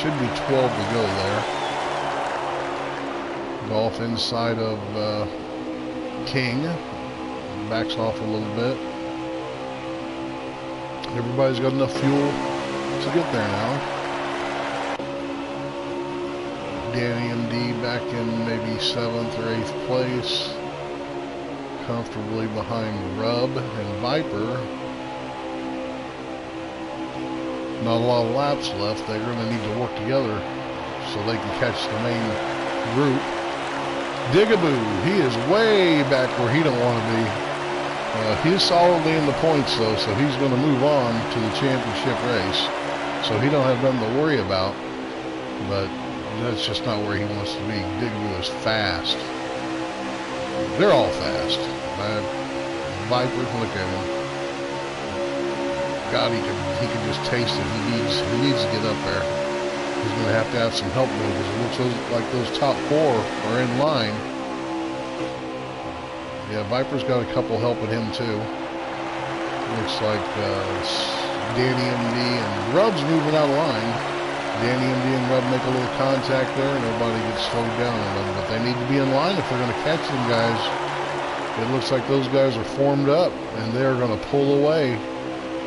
Should be 12 to go there. Golf inside of King. Backs off a little bit. Everybody's got enough fuel to get there now. Danny and D back in maybe 7th or 8th place. Comfortably behind Rub and Viper. Not a lot of laps left. They're going to need to work together so they can catch the main group. Digaboo, he is way back where he don't want to be. He's solidly in the points though, so he's going to move on to the championship race. So he don't have nothing to worry about, but that's just not where he wants to be. Digaboo is fast. They're all fast. Viper, look at him. God, he can just taste it. He needs to get up there. He's going to have some help though, because it looks like those top 4 are in line. Yeah, Viper's got a couple helping him too. Looks like Danny MD and Rub's moving out of line. Danny MD and Rub make a little contact there, and everybody gets slowed down a little. But they need to be in line if they're going to catch them guys. It looks like those guys are formed up, and they're going to pull away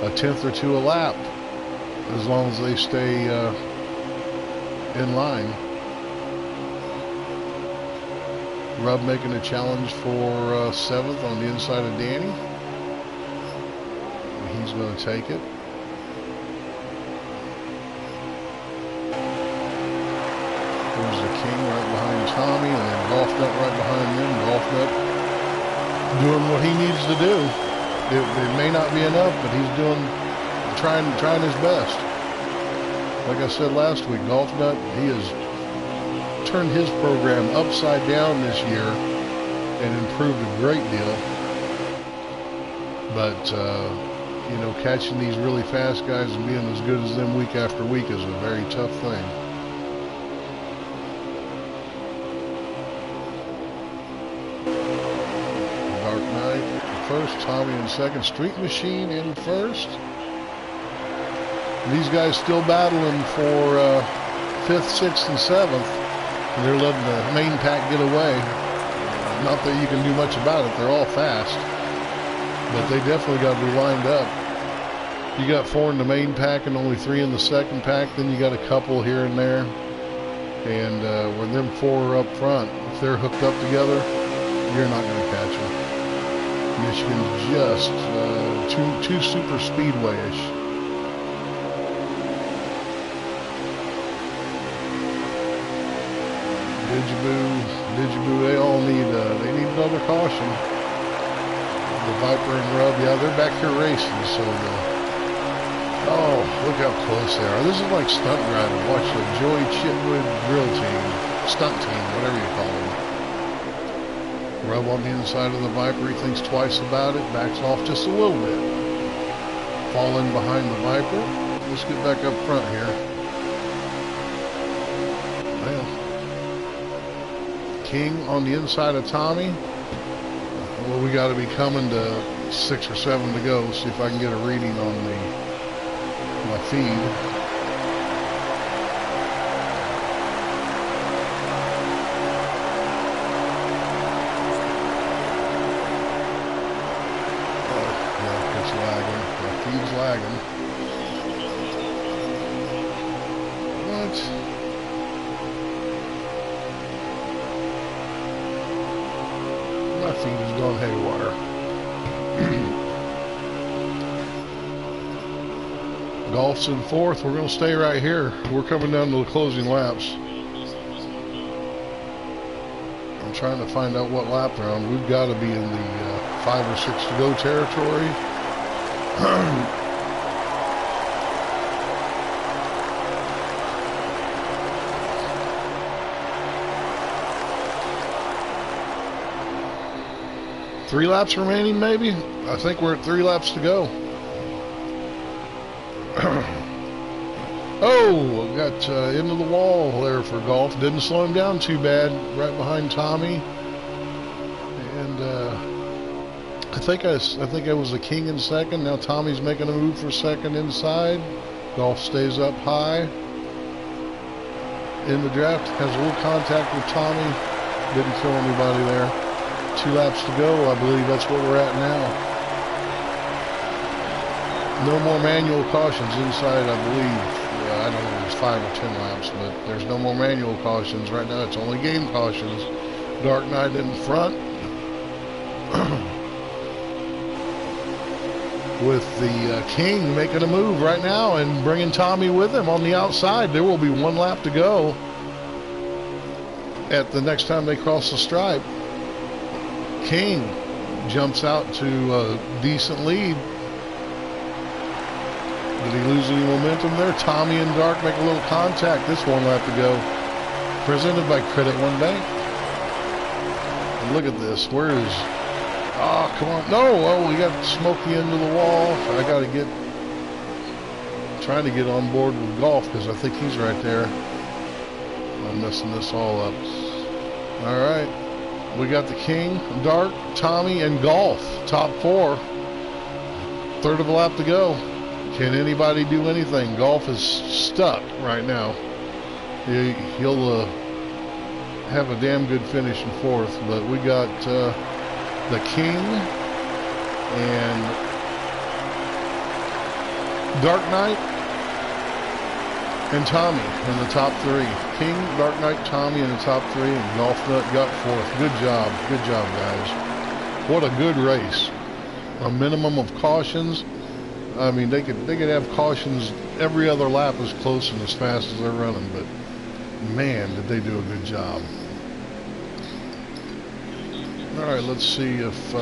a 10th or 2 a lap as long as they stay in line. Rub making a challenge for 7th on the inside of Danny. And he's going to take it. There's the King right behind Tommy, and then Golf Nut right behind them. Golf Nut doing what he needs to do. It may not be enough, but he's trying his best. Like I said last week, Golf Nut, he has turned his program upside down this year and improved a great deal. But you know, catching these really fast guys and being as good as them week after week is a very tough thing. Dark Knight first, Tommy in second, Street Machine in first. These guys still battling for 5th, 6th, and 7th. And they're letting the main pack get away. Not that you can do much about it. They're all fast. But they definitely got to be lined up. You got 4 in the main pack and only 3 in the second pack. Then you got a couple here and there. And when them 4 are up front, if they're hooked up together, you're not going to catch them. Michigan's just too super speedway-ish. Digaboo, they all need another caution. The Viper and Rub, yeah, they're back here racing, so oh, look how close they are. This is like stunt driving. Watch the Joey Chitwood drill team, stunt team, whatever you call them. Rub on the inside of the Viper, he thinks twice about it, backs off just a little bit. Fall in behind the Viper. Let's get back up front here. King on the inside of Tommy. Well, we got to be coming to 6 or 7 to go. See if I can get a reading on my feed. Yeah, it's lagging. My feed's lagging. What? My feed is going haywire. Golf's in 4th. We're going to stay right here. We're coming down to the closing laps. I'm trying to find out what lap they're on. We've got to be in the 5 or 6 to go territory. Three laps remaining, maybe? I think we're at 3 laps to go. Oh, got into the wall there for Golf. Didn't slow him down too bad. Right behind Tommy. And I think I was the King in second. Now Tommy's making a move for second inside. Golf stays up high. In the draft, has a little contact with Tommy. Didn't kill anybody there. 2 laps to go, I believe that's what we're at now. No more manual cautions inside, I believe. I don't know if it's 5 or 10 laps, but there's no more manual cautions. Right now it's only game cautions. Dark Knight in front. With the King making a move right now and bringing Tommy with him on the outside. There will be 1 lap to go. at the next time they cross the stripe, King jumps out to a decent lead. Did he lose any momentum there? Tommy and Dark make a little contact. This one lap to go. Presented by Credit One Bank. And look at this. Where is... Oh, come on. No, well, we got Smokey into the wall. I got to get... Trying to get on board with Golf because I think he's right there. I'm messing this all up. All right. We got the King, Dark, Tommy, and Golf. Top 4. Third of a lap to go. Can anybody do anything? Golf is stuck right now. He'll have a damn good finish in 4th. But we got the King and Dark Knight and Tommy in the top 3. King, Dark Knight, Tommy in the top 3, and Golf Nut got 4th. Good job, guys. What a good race. A minimum of cautions. I mean, they could have cautions every other lap as close and as fast as they're running, but man, did they do a good job. All right, let's see if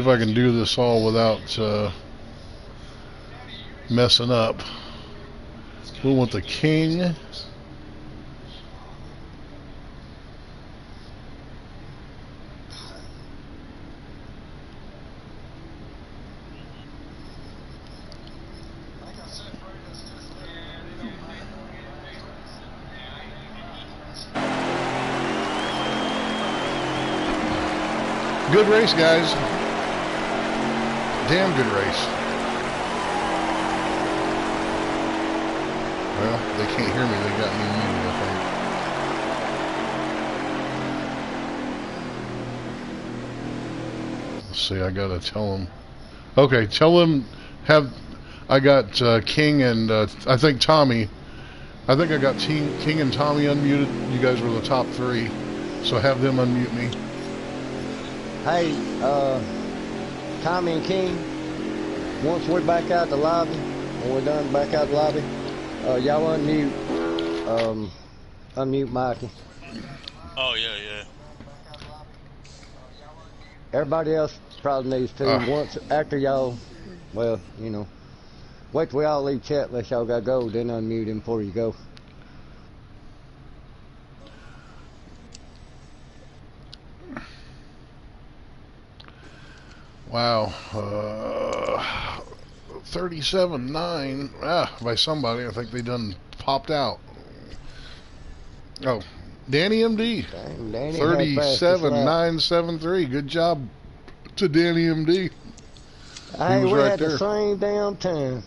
I can do this all without messing up. We want the King. Good race, guys. Damn good race. Well, they can't hear me. They got me muted, I think. Let's see. I gotta tell them. Okay, tell them I got King and I think Tommy. I think I got King and Tommy unmuted. You guys were the top 3, so have them unmute me. Hey, Tommy and King, once we're back out the lobby, when we're done back out the lobby, y'all unmute Mikey. Oh, yeah. Everybody else probably needs to. Once, after y'all, well, you know, wait till we all leave chat unless y'all gotta go, then unmute him before you go. Wow, 37.9 by somebody. I think they done popped out. Oh, Danny MD, 37.973. Good job to Danny MD. Hey, we had the same damn time.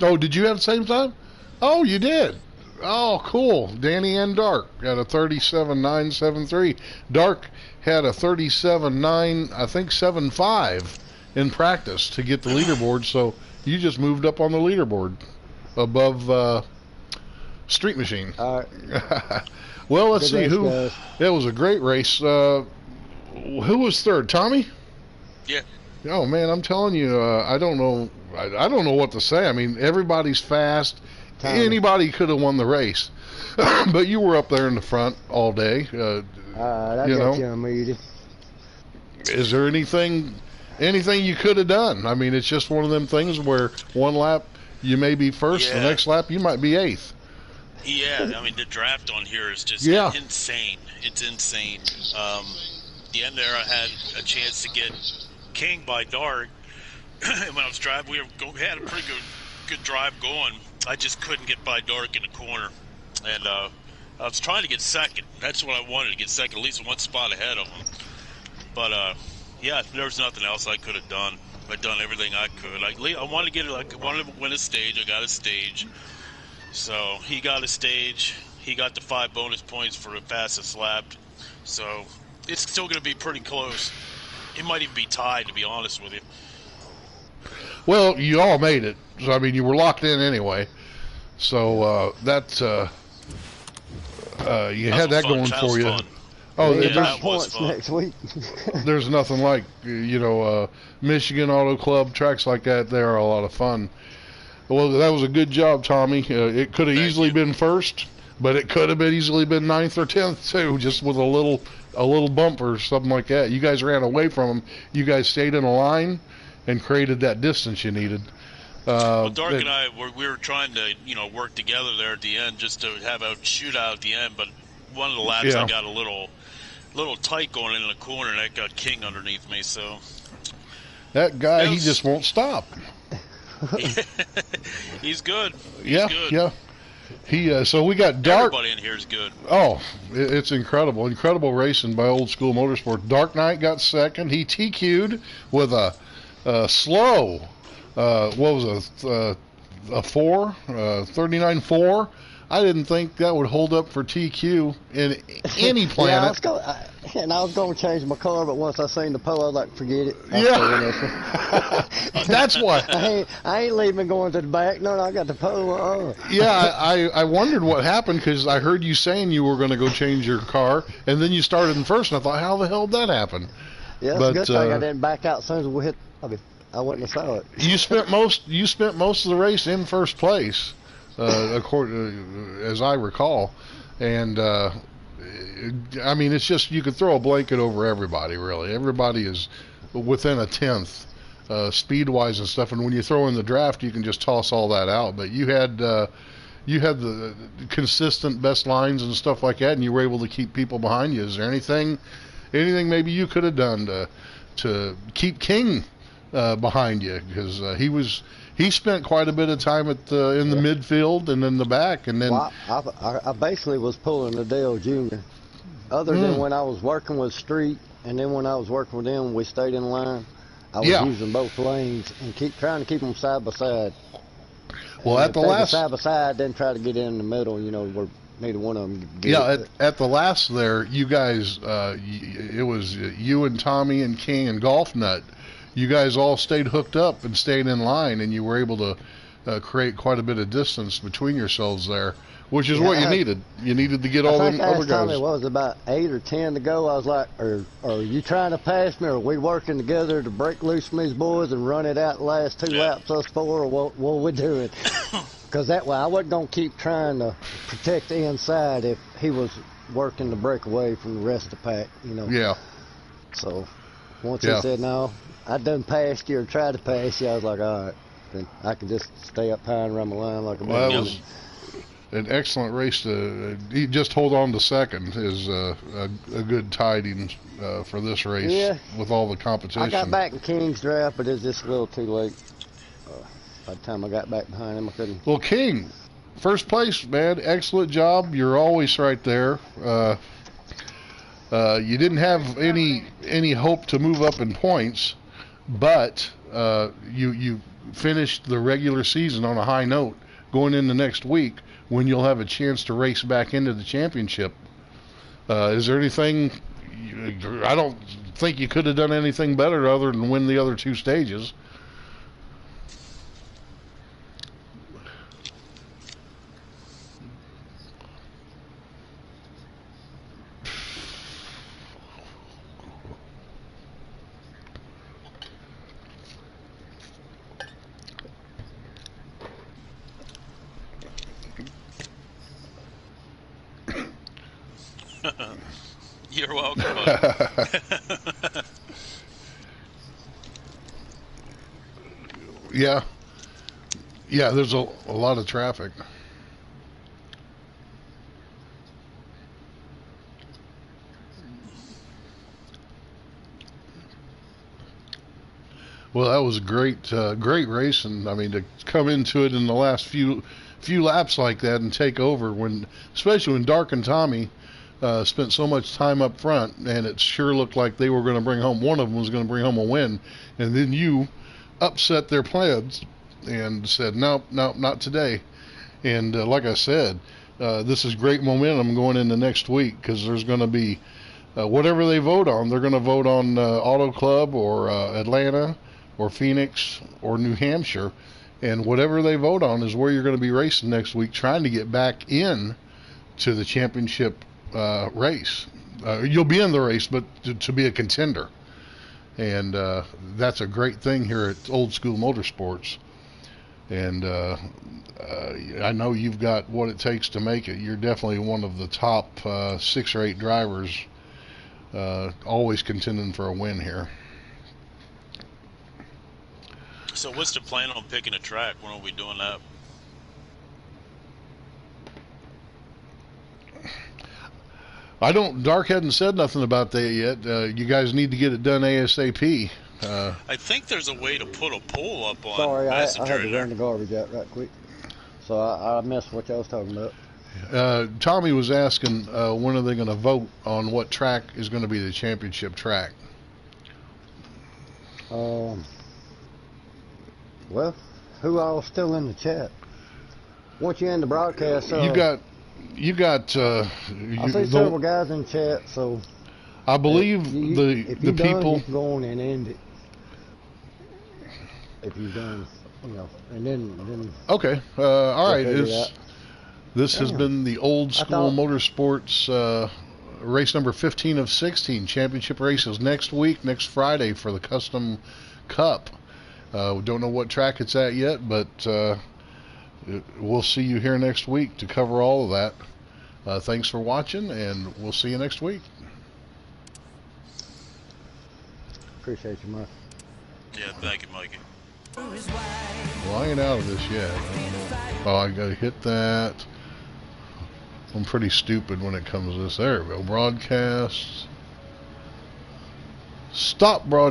Oh, did you have the same time? Oh, you did. Oh, cool. Danny and Dark got a 37.973. Dark had a 37.9, I think 7.5 in practice to get the leaderboard. So you just moved up on the leaderboard above Street Machine. All right. Well, let's see race, who. Guys. It was a great race. Who was third? Tommy? Yeah. Oh man, I'm telling you, I don't know. I don't know what to say. I mean, everybody's fast. Tommy. Anybody could have won the race, but you were up there in the front all day. I got you unmuted. Is there anything you could have done? I mean, it's just one of them things where one lap you may be first, the next lap you might be 8th. Yeah, I mean, the draft on here is just insane. It's insane. The end there, I had a chance to get King by Dark. And when I was driving, we had a pretty good drive going. I just couldn't get by Dark in the corner. And I was trying to get second. That's what I wanted, to get second, at least one spot ahead of him. But, yeah, there was nothing else I could have done. I'd done everything I could. I wanted to wanted to win a stage. I got a stage. So he got a stage. He got the 5 bonus points for the fastest lap. So it's still going to be pretty close. It might even be tied, to be honest with you. Well, you all made it. So, I mean, you were locked in anyway. So you had that going for you. Fun. Oh, yeah, that was fun. Next week. There's nothing like, Michigan Auto Club, tracks like that. They are a lot of fun. Well, that was a good job, Tommy. It could have Thank easily you. been first, but it could have been easily been 9th or 10th too, just with a little bump or something like that. You guys ran away from them. You guys stayed in a line and created that distance you needed. Well, Dark and I we were trying to work together there at the end just to have a shootout at the end, but one of the laps I got a little tight going in the corner, and that got King underneath me. So that guy, he just won't stop. He's good. Yeah. So we got Dark. Everybody in here is good. Oh, it's incredible racing by Old School Motorsport. Dark Knight got second. He TQ'd with a slow, what was a 39.4. I didn't think that would hold up for TQ in any planet. I was going to change my car, but once I seen the pole, I was like, forget it. That's why. I ain't leaving going to the back. No, I got the pole. Yeah, I wondered what happened because I heard you saying you were going to go change your car, and then you started in first, and I thought, how the hell did that happen? Yeah, it's a good thing I didn't back out as soon as we hit. I wouldn't have saw it. You spent most of the race in first place. As I recall, and I mean, it's just you could throw a blanket over everybody. Really, everybody is within a tenth, speed-wise and stuff. And when you throw in the draft, you can just toss all that out. But you had the consistent best lines and stuff like that, and you were able to keep people behind you. Is there anything maybe you could have done to keep King behind you? Because he spent quite a bit of time in the midfield and in the back, and then I basically was pulling the Dale Jr. Other than when I was working with Street, and then when I was working with them, we stayed in line. I was using both lanes and trying to keep them side by side. Well, and at the last side by side, then try to get in the middle. Where neither one of them get it. At the last there, you guys, it was you and Tommy and King and Golf Nut. You guys all stayed hooked up and stayed in line, and you were able to create quite a bit of distance between yourselves there, which is what you needed. You needed to get all the other guys. Tommy, what was about 8 or 10 to go? I was like, are you trying to pass me, or are we working together to break loose from these boys and run it out the last 2 laps, us 4, or what are we doing? Because that way, I wasn't going to keep trying to protect the inside if he was working to break away from the rest of the pack, Yeah. So once he said, no, I done passed you or tried to pass you, I was like, all right, then I can just stay up high and run my line like a man. That was an excellent race. Just hold on to second is a good tidings for this race with all the competition. I got back in King's draft, but it's just a little too late. By the time I got back behind him, I couldn't. Well, King, first place, man. Excellent job. You're always right there. You didn't have any hope to move up in points, but you finished the regular season on a high note going into next week when you'll have a chance to race back into the championship. Is there anything? I don't think you could have done anything better other than win the other 2 stages. You're welcome. Yeah, there's a lot of traffic. Well, that was great racing. I mean, to come into it in the last few laps like that and take over, especially when Dark and Tommy spent so much time up front, and it sure looked like they were going to bring home. One of them was going to bring home a win, and then you upset their plans and said, nope, not today. And like I said, this is great momentum going into next week because there's going to be whatever they vote on. They're going to vote on Auto Club or Atlanta or Phoenix or New Hampshire, and whatever they vote on is where you're going to be racing next week, trying to get back in to the championship race. You'll be in the race, but to be a contender. And that's a great thing here at Old School Motorsports. And I know you've got what it takes to make it. You're definitely one of the top 6 or 8 drivers, always contending for a win here. So what's the plan on picking a track? When are we doing that? Dark hadn't said nothing about that yet. You guys need to get it done ASAP. I think there's a way to put a poll up on Sorry, I Messenger had to in there. run the garbage out right quick. So I missed what y'all was talking about. Tommy was asking when are they going to vote on what track is going to be the championship track. Well, who all still in the chat? Once you end the broadcast, you got. I see several guys in chat, so I believe if the you're done, people. you can go on and end it. If you're done, and then. Okay. All right. This has Damn. been the Old School Motorsports race number 15 of 16 championship races next week, next Friday for the Custom Cup. We don't know what track it's at yet, but we'll see you here next week to cover all of that. Thanks for watching, and we'll see you next week. Appreciate you, Mike. Yeah, thank you, Mikey. Well, I ain't out of this yet. Oh, I gotta hit that. I'm pretty stupid when it comes to this. There we go. Broadcast. Stop broadcast.